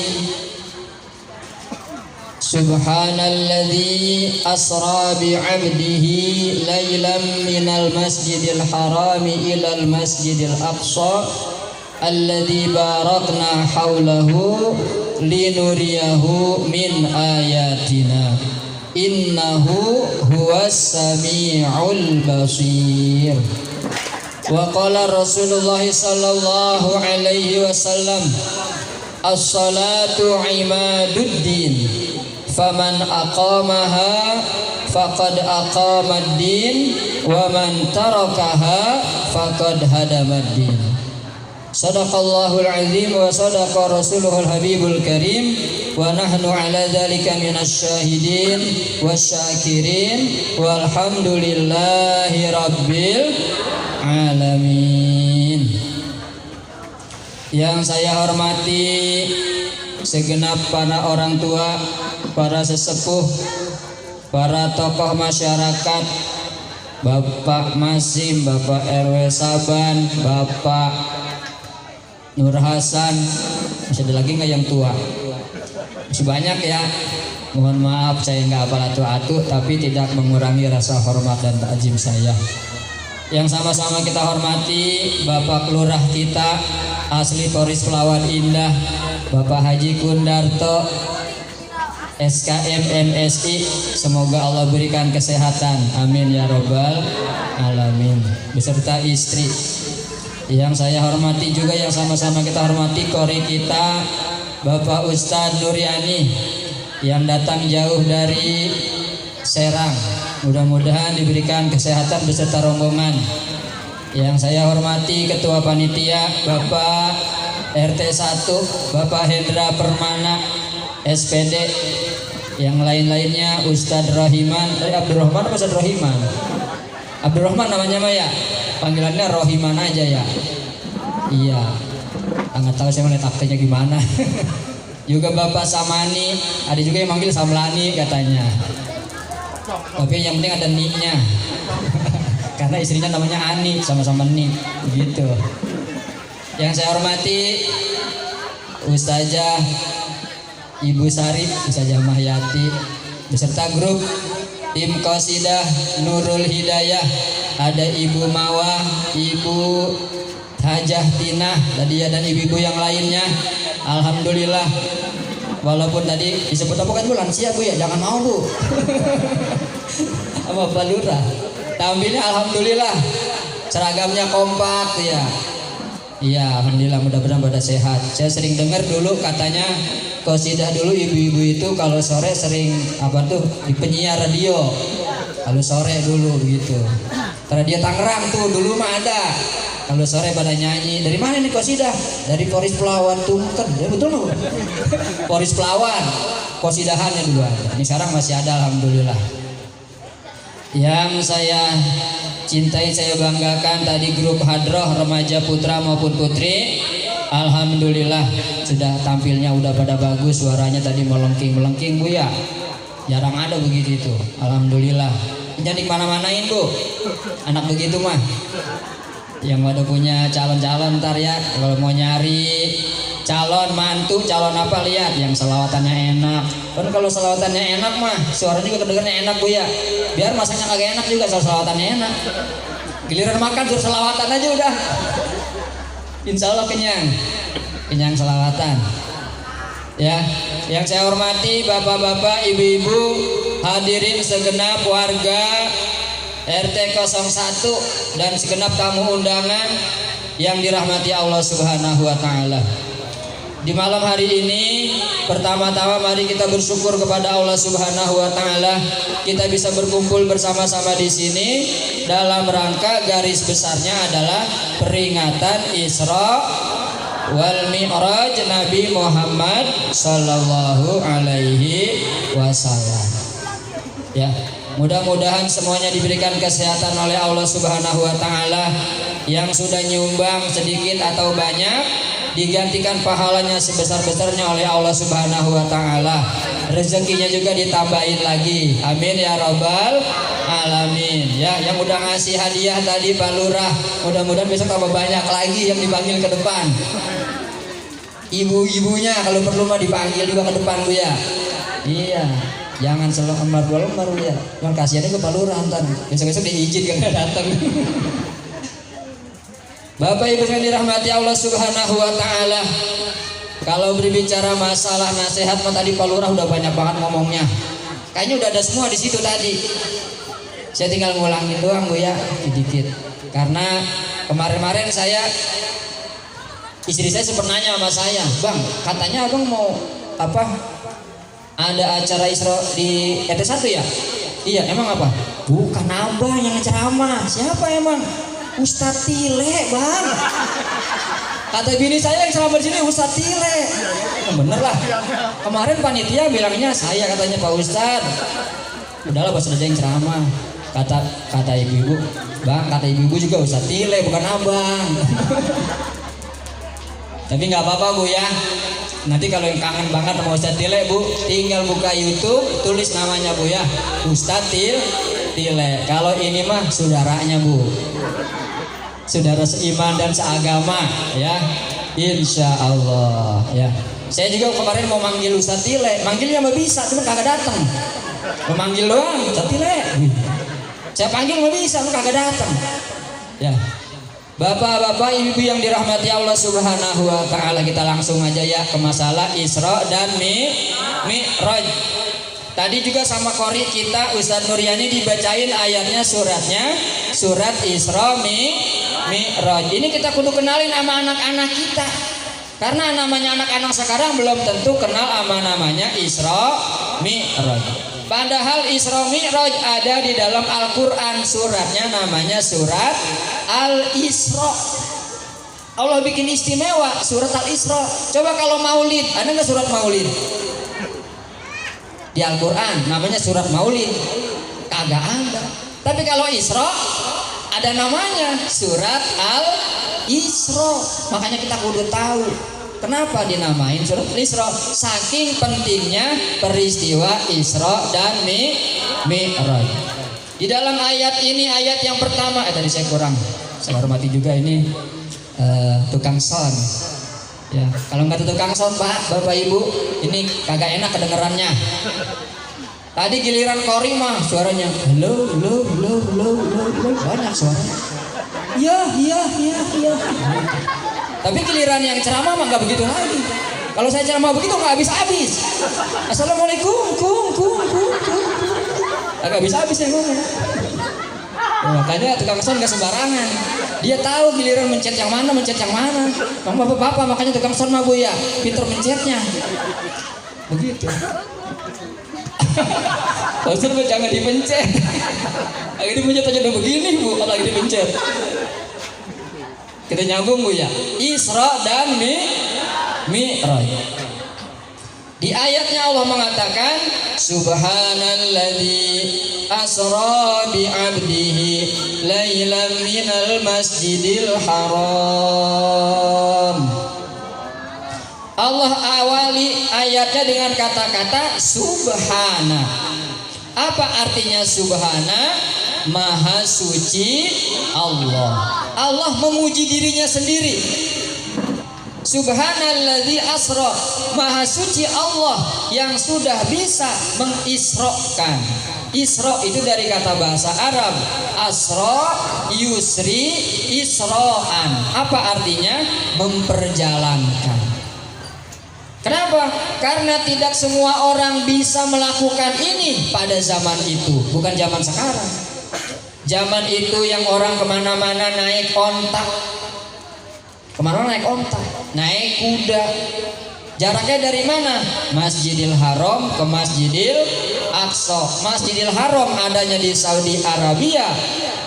Subhanalladzi asra bi 'abdihi lailan minal masjidil harami ilal masjidil aqsa alladzi barakna haulahu linuriyahu min ayatina. Innahu huwas sami'ul basir. Wa qala Rasulullah sallallahu alaihi wasallam, as-salatu imaduddin, faman aqamaha faqad aqamad-din wa man tarakaha faqad hadamad-din. Sadaqallahul azim wa sadaqa rasuluhul habibul karim wa nahnu ala dzalika minasy syahidin wasyakirin walhamdulillahi rabbil alamin. Yang saya hormati segenap para orang tua, para sesepuh, para tokoh masyarakat, Bapak Masim, Bapak RW Saban, Bapak Nur Hasan, masih ada lagi nggak yang tua? Masih banyak ya. Mohon maaf saya nggak hafal atu-atu, tapi tidak mengurangi rasa hormat dan takjim saya. Yang sama-sama kita hormati Bapak Lurah kita asli Toris Pelawan Indah, Bapak Haji Kundarto SKM MSI, semoga Allah berikan kesehatan, amin ya robbal alamin, beserta istri. Yang saya hormati juga, yang sama-sama kita hormati kori kita Bapak Ustadz Nuryani yang datang jauh dari Serang, mudah-mudahan diberikan kesehatan beserta rombongan. Yang saya hormati Ketua Panitia Bapak RT 1 Bapak Hendra Permana SPD, yang lain-lainnya Ustadz Rohiman, Abdurrahman apa Ustadz Rohiman? Abdurrahman namanya mah ya, panggilannya Rohiman aja ya. Iya, nggak tahu saya melihat aktenya gimana. Juga Bapak Samani, ada juga yang manggil Samlani katanya, tapi yang penting ada ni-nya. karena istrinya namanya Ani, sama-sama Ni, begitu. Yang saya hormati Ustazah Ibu Sarip, Ustazah Mahyati, beserta grup tim Qasidah Nurul Hidayah, ada Ibu Mawah, Ibu Hajah Tina tadi ya, dan ibu-ibu yang lainnya. Alhamdulillah, walaupun tadi disebut apa kan Bu, lansia Bu ya, jangan mau Bu. Sama Pak Lurah, tampilnya alhamdulillah seragamnya kompak ya. Iya, alhamdulillah, mudah-mudahan pada sehat. Saya sering dengar dulu katanya qasidah dulu ibu-ibu itu kalau sore sering apa tuh di penyiar radio. Kalau sore dulu begitu. Radio Tangerang tuh dulu mah ada. Kalau sore pada nyanyi. Dari mana nih qasidah? Dari Poris Pelawan Tungken. Ya betul loh. Poris Pelawan. Qasidahannya dulu ada. Ini sekarang masih ada, alhamdulillah. Yang saya cintai, saya banggakan tadi grup Hadroh remaja putra maupun putri. Alhamdulillah sudah tampilnya udah pada bagus, suaranya tadi melengking Bu ya. Jarang ada begitu itu. Alhamdulillah. Jangan dimana-manain Bu. Anak begitu mah. Yang pada punya calon-calon ntar ya, kalau mau nyari calon mantu, calon apa, lihat yang selawatannya enak. Kan kalau selawatannya enak mah suara juga kedengarannya enak Bu ya. Biar masaknya kagak enak juga selawatannya enak. Giliran makan suruh selawatan aja udah. Insya Allah kenyang selawatan. Ya, yang saya hormati bapak-bapak, ibu-ibu, hadirin segenap warga RT 01 dan segenap tamu undangan yang dirahmati Allah Subhanahu wa taala. Di malam hari ini pertama-tama mari kita bersyukur kepada Allah Subhanahu wa taala kita bisa berkumpul bersama-sama di sini dalam rangka garis besarnya adalah peringatan Isra wal Mi'raj Nabi Muhammad sallallahu alaihi wasallam. Ya, mudah-mudahan semuanya diberikan kesehatan oleh Allah Subhanahu wa taala. Yang sudah nyumbang sedikit atau banyak digantikan pahalanya sebesar-besarnya oleh Allah Subhanahu wa taala. Rezekinya juga ditambahin lagi. Amin ya rabbal alamin. Ya, yang udah ngasih hadiah tadi Pak Lurah, mudah-mudahan besok tambah banyak lagi yang dipanggil ke depan. Ibu-ibunya kalau perlu mah dipanggil juga ke depan Bu ya. Iya. Jangan selembar dua lembar Bu ya. Yang kasihannya ke Pak Lurah ntar. Besok-besok diizin gak datang. Bapak Ibu yang dirahmati Allah Subhanahu wa taala. Kalau berbicara masalah nasihat mah tadi Pak Lurah udah banyak banget ngomongnya. Kayaknya udah ada semua di situ tadi. Saya tinggal ngulangin doang Bu ya, sedikit. Karena kemarin-kemarin istri saya sempat nanya sama saya, "Bang, katanya Abang mau apa? Ada acara Isra di RT 1 ya?" "Iya, emang apa?" "Bukan Abang yang ceramah." "Siapa emang?" "Ustadz Tile Bang." Kata bini saya yang selama di sini Ustadz Tile. Bener lah. Kemarin panitia bilangnya saya, katanya Pak Ustadz. Udahlah Pak Ustadz yang ceramah. Kata ibu-ibu, "Bang, kata ibu-ibu juga Ustadz Tile bukan Abang." Tapi nggak apa-apa Bu ya. Nanti kalau yang kangen banget sama Ustadz Tile Bu, tinggal buka YouTube, tulis namanya Bu ya, Ustadz Tile. Kalau ini mah saudaranya Bu, saudara seiman dan seagama ya, insya Allah ya. Saya juga kemarin mau manggil Ustadz Tile, manggilnya mah bisa, cuma kagak datang. Memanggil doang, Ustadz Tile. Saya panggil mah bisa, cuma kagak datang. Ya. Bapak-bapak, ibu yang dirahmati Allah Subhanahu wa taala, kita langsung aja ya ke masalah Isra dan Mi'raj. Tadi juga sama kori kita Ustadz Nuryani dibacain ayatnya, suratnya, surat Isra Mi'raj. Ini kita kudu kenalin sama anak-anak kita. Karena namanya anak-anak sekarang belum tentu kenal sama namanya Isra Mi'raj. Padahal Isra Mi'raj ada di dalam Al-Quran, suratnya namanya surat Al-Isra. Allah bikin istimewa surat Al-Isra. Coba kalau maulid, ada nggak surat maulid? Di Al-Quran namanya surat maulid, kagak ada. Tapi kalau Isra ada namanya surat Al-Isra. Makanya kita kudu tahu kenapa dinamain surat Al-Isra. Saking pentingnya peristiwa Isra dan Mi'raj. Di dalam ayat ini, ayat yang pertama, tadi saya kurang, saya hormati juga ini tukang sound. Ya, kalau nggak ada tukang sound Pak, Bapak Ibu, ini kagak enak kedengerannya. Tadi giliran kori mah suaranya halo, banyak suaranya. Ya. Tapi giliran yang ceramah mah nggak begitu lagi. Kalau saya ceramah begitu nggak habis-habis. Assalamualaikum, kum. Agak habis-habis saya ngomong. Makanya tukang sound nggak sembarangan. Dia tahu giliran mencet yang mana. Kamu bapak-bapak makanya tukang sound mah Bu ya, pinter mencetnya. Begitu. Maksud Bu jangan dipencet. Lagi dipencet aja udah begini Bu, apalagi dipencet. Kita nyambung Bu ya. Isra dan Mi'raj. Di ayatnya Allah mengatakan Subhanalladzi asra bi 'abdihi lailan minal masjidil haram. Allah awali ayatnya dengan kata-kata subhana. Apa artinya subhana? Maha suci Allah. Allah memuji dirinya sendiri. Subhanalladzi asra, maha suci Allah yang sudah bisa mengisrokan. Isra itu dari kata bahasa Arab, asra yusri isro'an. Apa artinya? Memperjalankan. Kenapa? Karena tidak semua orang bisa melakukan ini pada zaman itu, bukan zaman sekarang. Zaman itu yang orang kemana-mana naik onta, naik kuda. Jaraknya dari mana? Masjidil Haram ke Masjidil Aqsa. Masjidil Haram adanya di Saudi Arabia,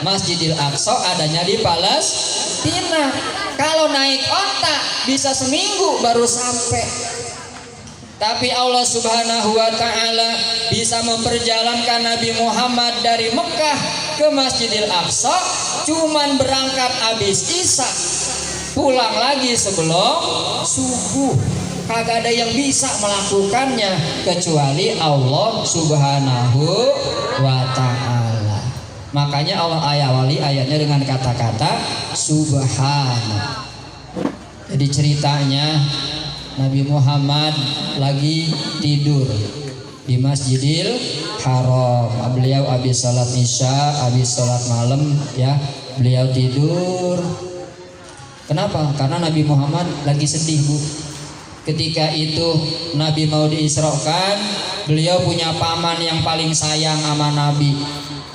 Masjidil Aqsa adanya di Palestina. Kalau naik onta bisa seminggu baru sampai. Tapi Allah Subhanahu wa Ta'ala bisa memperjalankan Nabi Muhammad dari Mekah ke Masjidil Aqsa cuman berangkat habis Isya, pulang lagi sebelum subuh. Kagak ada yang bisa melakukannya kecuali Allah Subhanahu wa Ta'ala. Makanya Allah awali ayatnya dengan kata-kata subhana. Jadi ceritanya Nabi Muhammad lagi tidur di Masjidil Haram. Beliau habis sholat Isya, habis sholat malam ya, beliau tidur. Kenapa? Karena Nabi Muhammad lagi sedih Bu. Ketika itu Nabi mau diisrokan, beliau punya paman yang paling sayang sama Nabi.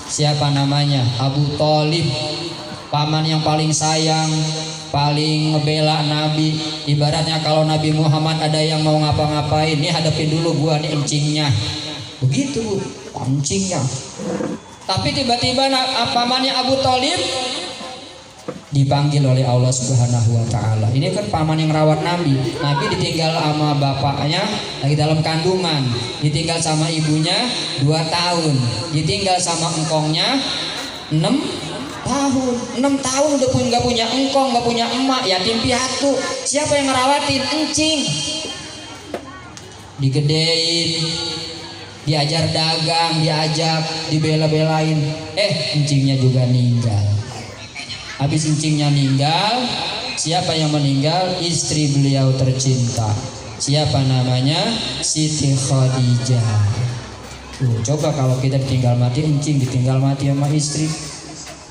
Siapa namanya? Abu Thalib. Paman yang paling sayang, paling ngebela Nabi. Ibaratnya kalau Nabi Muhammad ada yang mau ngapa-ngapain, nih hadapin dulu gua nih encingnya. Begitu Bu, encingnya. Tapi tiba-tiba pamannya Abu Thalib dipanggil oleh Allah Subhanahu wa Ta'ala. Ini kan paman yang rawat Nabi. Nabi ditinggal sama bapaknya lagi dalam kandungan, ditinggal sama ibunya 2 tahun, ditinggal sama engkongnya 6 tahun. 6 tahun udah nggak punya engkong, nggak punya emak, yatim piatu. Siapa yang ngerawatin? Encing. Digedein, diajar dagang, diajak, dibela-belain. Encingnya juga meninggal. Habis encingnya meninggal, siapa yang meninggal? Istri beliau tercinta. Siapa namanya? Siti Khadijah. Coba kalau kita ditinggal mati, encing ditinggal mati sama istri,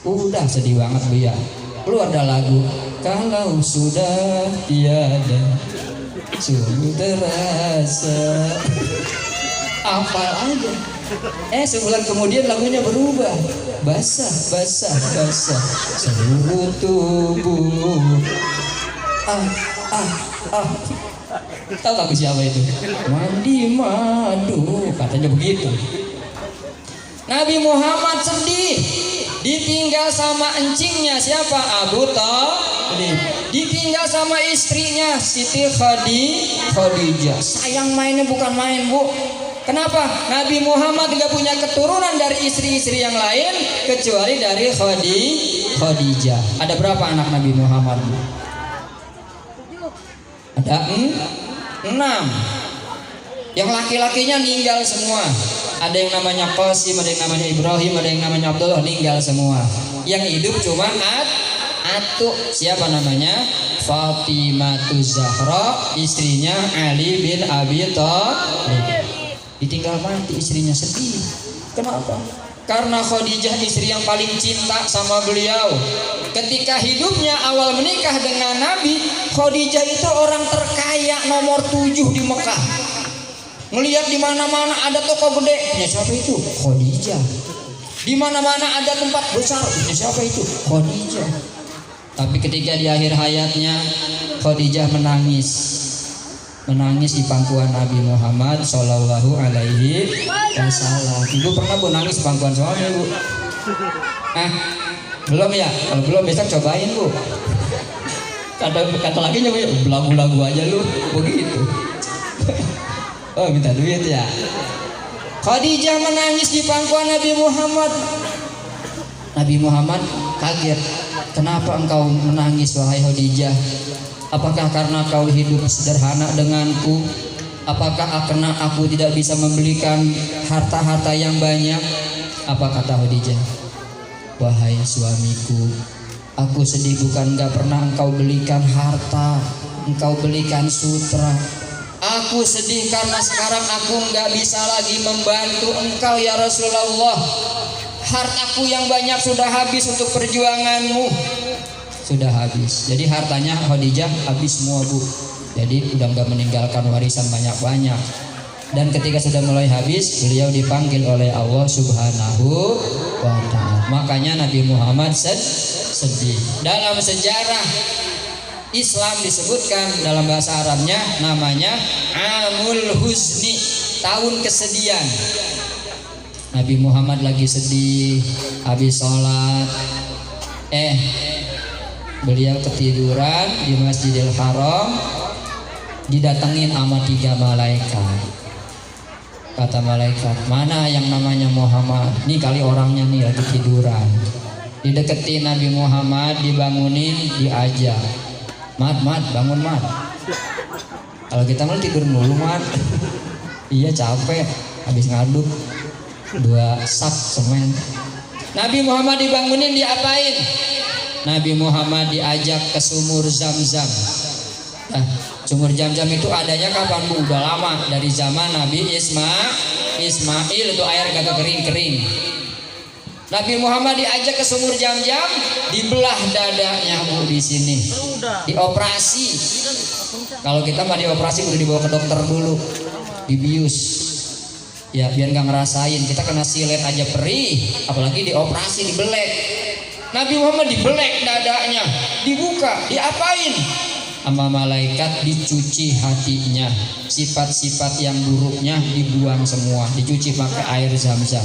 udah sedih banget Bu ya. Keluar ada lagu, kalau sudah tiada sungguh terasa. Hafal aja. Sebulan kemudian lagunya berubah. Basah seluruh tubuh. Tahu lagu siapa itu? Mandi madu, katanya begitu. Nabi Muhammad sedih, ditinggal sama encingnya siapa? Abu Thalib. Ditinggal sama istrinya Siti Khadijah. Sayang mainnya bukan main Bu. Kenapa? Nabi Muhammad tidak punya keturunan dari istri-istri yang lain kecuali dari Khadijah. Ada berapa anak Nabi Muhammad? Ada 6. Yang laki-lakinya meninggal semua. Ada yang namanya Qasim, ada yang namanya Ibrahim, ada yang namanya Abdullah, meninggal semua. Yang hidup cuma Atu. Siapa namanya? Fatimatu Zahra, istrinya Ali bin Abi Thalib. Ditinggal mati istrinya, sedih. Kenapa? Karena Khadijah istri yang paling cinta sama beliau. Ketika hidupnya awal menikah dengan Nabi, Khadijah itu orang terkaya nomor 7 di Mekah. Ngelihat di mana-mana ada toko gede, punya siapa itu? Khadijah. Di mana-mana ada tempat besar, punya siapa itu? Khadijah. Tapi ketika di akhir hayatnya, Khadijah menangis di pangkuan Nabi Muhammad Shallallahu Alaihi Wasallam. Ibu pernah Bu nangis di pangkuan suami Bu? Belum ya? Kalau belum besok cobain Bu. Kata lakinya Bu, belagu-lagu aja lu, begitu. Oh minta duit ya. Khadijah menangis di pangkuan Nabi Muhammad. Nabi Muhammad kaget. Kenapa engkau menangis wahai Khadijah? Apakah karena kau hidup sederhana denganku? Apakah karena aku tidak bisa membelikan harta-harta yang banyak? Apa kata Khadijah? Wahai suamiku, aku sedih bukan gak pernah engkau belikan harta, engkau belikan sutra. Aku sedih karena sekarang aku gak bisa lagi membantu engkau ya Rasulullah. Hartaku yang banyak sudah habis untuk perjuanganmu. Sudah habis. Jadi hartanya Khadijah habis semua Bu. Jadi udah nggak meninggalkan warisan banyak-banyak. Dan ketika sudah mulai habis, beliau dipanggil oleh Allah Subhanahu wa Ta'ala. Makanya Nabi Muhammad sedih. Dalam sejarah Islam disebutkan dalam bahasa Arabnya namanya Amul Huzni, tahun kesedihan. Nabi Muhammad lagi sedih, habis sholat, beliau ketiduran di Masjidil Haram, didatengin sama 3 malaikat. Kata malaikat, mana yang namanya Muhammad? Nih kali orangnya nih lagi tiduran. Dideketin Nabi Muhammad, dibangunin, diajak. Mat, bangun Mat. Kalau kita mau tidur mulu Mat. Iya capek, habis ngaduk 2 sak semen. Nabi Muhammad dibangunin, diapain? Nabi Muhammad diajak ke sumur Zam-Zam. Sumur Zam-Zam itu adanya kapan Bu? Udah lama, dari zaman Nabi Ismail itu air kagak kering-kering. Nabi Muhammad diajak ke sumur Zam-Zam, dibelah dadanya Bu di sini. Dioperasi. Kalau kita mah dioperasi udah dibawa ke dokter dulu. Dibius. Ya biar nggak ngerasain, kita kena silet aja perih, apalagi dioperasi dibelek. Nabi Muhammad dibelek dadanya, dibuka, diapain? Sama malaikat dicuci hatinya, sifat-sifat yang buruknya dibuang semua, dicuci pakai air Zam-Zam,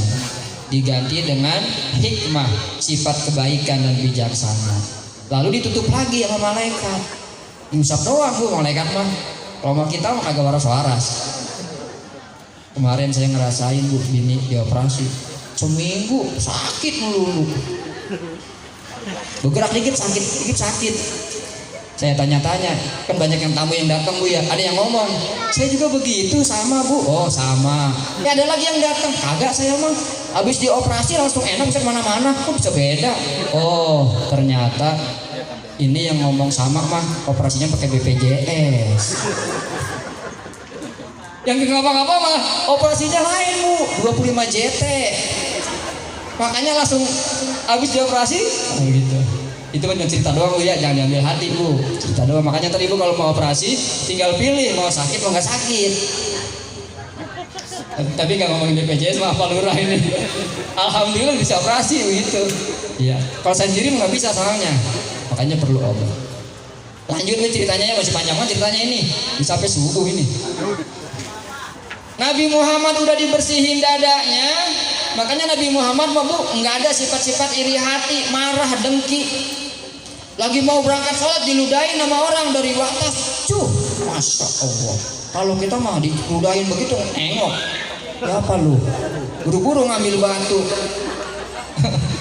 diganti dengan hikmah, sifat kebaikan dan bijaksana. Lalu ditutup lagi sama malaikat, diusap doang Bu malaikat mah. Kalau sama kita mah kagak waras-waras. Kemarin saya ngerasain Bu, bini dioperasi seminggu sakit melulu, bergerak dikit sakit. Saya tanya-tanya, kan banyak yang tamu yang datang Bu ya, ada yang ngomong saya juga begitu sama Bu. Oh sama. Ya ada lagi yang datang, kagak saya mah habis dioperasi langsung enak bisa kemana-mana. Kok bisa beda? Oh ternyata ini yang ngomong sama mah operasinya pakai BPJS. Yang ngapa-ngapa mah operasinya lain Bu, 25 JT. Makanya langsung habis dioperasi gitu. Itu kan cerita doang Bu ya, jangan diambil hati Bu, cerita doang. Makanya tadi Bu kalau mau operasi tinggal pilih mau sakit mau nggak sakit. Tapi nggak ngomongin BPJS mah apa lurah ini. Alhamdulillah bisa operasi begitu. Iya. Kalau saya sendiri nggak bisa soalnya, makanya perlu obat. Lanjut nih ceritanya, masih panjang banget ceritanya ini, bisa sampai subuh ini. Nabi Muhammad udah dibersihin dadanya, makanya Nabi Muhammad Bu nggak ada sifat-sifat iri hati, marah, dengki. Lagi mau berangkat sholat diludahin sama orang dari atas, masya Allah. Kalau kita mah diludahin begitu, nengok. Ya apa lu? Buru-buru ngambil batu.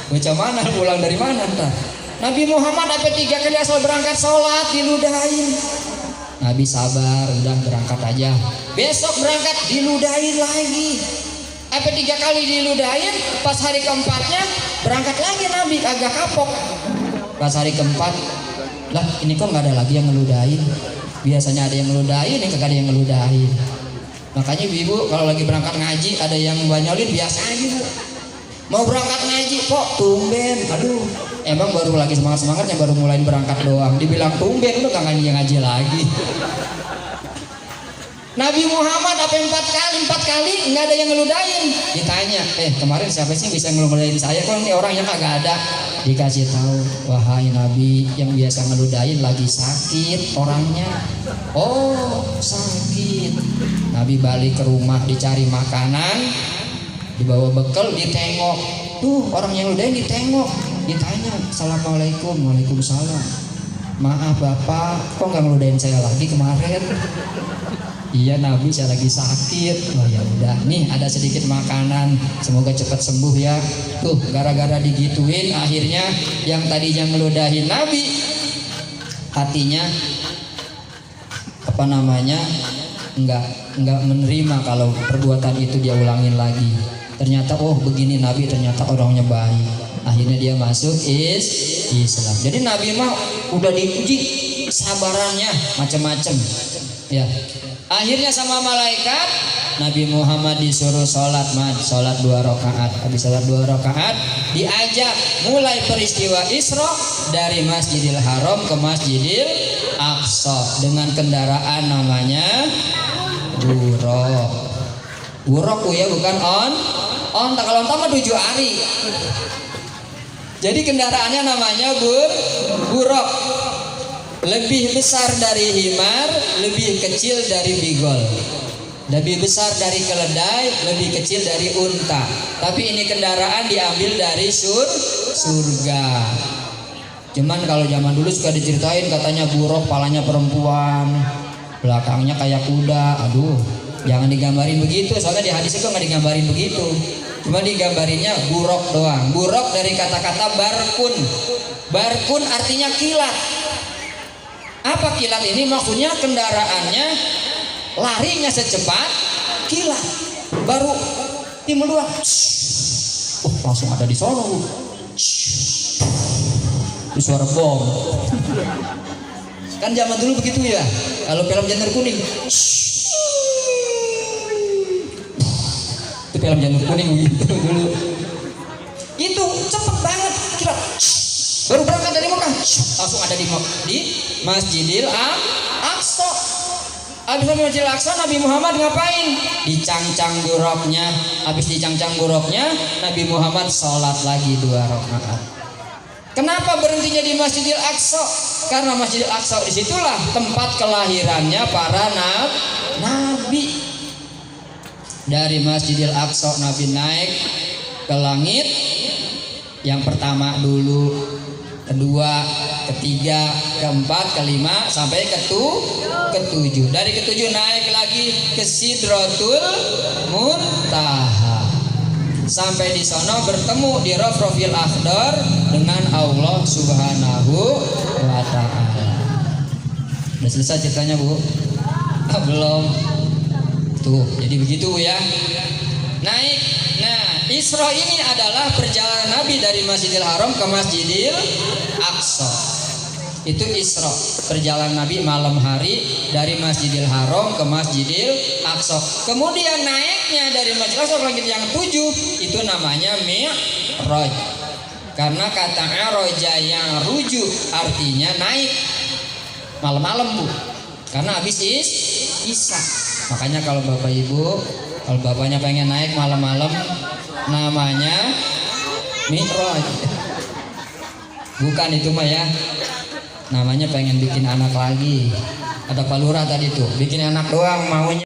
Baca mana? Pulang dari mana ntar? Nabi Muhammad sampai 3 kali asal berangkat sholat diludahin. Nabi sabar, udah berangkat aja. Besok berangkat diludahin lagi. Apa 3 kali diludahin, pas hari keempatnya berangkat lagi Nabi agak kapok. Pas hari keempat, lah ini kok nggak ada lagi yang ngeludahin. Biasanya ada yang ngeludahin, ini kagak ada yang ngeludahin. Makanya ibu kalau lagi berangkat ngaji ada yang banyolin biasa aja bu. Mau berangkat ngaji kok tumben, aduh emang baru lagi semangatnya baru mulai berangkat doang. Dibilang tumben udah gak ngaji lagi. Nabi Muhammad apa 4 kali nggak ada yang ngeludahin. Ditanya, kemarin siapa sih bisa ngeludahin saya? Kok ini orangnya kagak ada? Dikasih tahu, wahai Nabi, yang biasa ngeludahin lagi sakit orangnya. Oh sakit. Nabi balik ke rumah dicari makanan, dibawa bekal, ditengok. Tuh orang yang ngeludahin ditengok, ditanya, assalamualaikum, waalaikumsalam. Maaf bapak, kok nggak ngeludahin saya lagi kemarin? Iya Nabi saya lagi sakit. Oh ya udah, nih ada sedikit makanan, semoga cepat sembuh ya. Tuh gara-gara digituin akhirnya yang tadinya ngeludahin Nabi hatinya nggak menerima kalau perbuatan itu dia ulangin lagi. Ternyata oh begini Nabi, ternyata orangnya baik. Akhirnya dia masuk Islam. Jadi Nabi mah udah diuji sabarannya macam-macam ya. Akhirnya sama malaikat Nabi Muhammad disuruh sholat 2 rakaat. Habis sholat 2 rakaat diajak mulai peristiwa Isra dari Masjidil Haram ke Masjidil Aqsa dengan kendaraan namanya buruk. Buruk ya, bukan on. Kalau onta mah 7 hari. Jadi kendaraannya namanya buruk. Lebih besar dari himar, lebih kecil dari bigol. Lebih besar dari keledai, lebih kecil dari unta. Tapi ini kendaraan diambil dari surga. Cuman kalau zaman dulu suka diceritain katanya buruk palanya perempuan, belakangnya kayak kuda. Aduh, jangan digambarin begitu. Soalnya di hadis itu nggak digambarin begitu. Cuma digambarinnya buruk doang. Buruk dari kata-kata barkun. Barkun artinya kilat. Apa kilat ini? Maksudnya kendaraannya larinya secepat kilat. Baru timbul dua, langsung ada di sono. Itu suara bom. Kan zaman dulu begitu ya. Kalau film Janur Kuning, itu film Janur Kuning gitu dulu. Itu cepet banget kilat. Baru berangkat dari Mekah, langsung ada di Masjidil Aqsa. Habis Masjidil Aqsa, Nabi Muhammad ngapain? Dicangcang buruknya. Habis dicangcang buruknya, Nabi Muhammad sholat lagi 2 rakaat. Kenapa berhentinya di Masjidil Aqsa? Karena Masjidil Aqsa disitulah tempat kelahirannya para nabi. Dari Masjidil Aqsa Nabi naik ke langit. Yang pertama dulu, kedua, ketiga, keempat, kelima, sampai ketujuh. Dari ketujuh naik lagi ke Sidratul Muntaha. Sampai di sana bertemu di Rafrafil Akhdar dengan Allah Subhanahu wa Ta'ala. Udah selesai ceritanya Bu? Belum. Tuh, jadi begitu ya. Naik. Nah, Isra ini adalah perjalanan Nabi dari Masjidil Haram ke Masjidil Aqsa. Itu Isra, perjalanan Nabi malam hari dari Masjidil Haram ke Masjidil Aqsa. Kemudian naiknya dari Masjidil Aqsa ke langit yang 7 itu namanya Mi'raj. Karena kata aroja yang rujuk artinya naik malam-malam Bu. Karena habis Isya. Makanya kalau Bapak Ibu, kalau bapaknya pengen naik malam-malam, namanya Mi'raj. Bukan itu mah ya. Namanya pengen bikin anak lagi. Ada Pak Lurah tadi tuh, bikin anak doang maunya.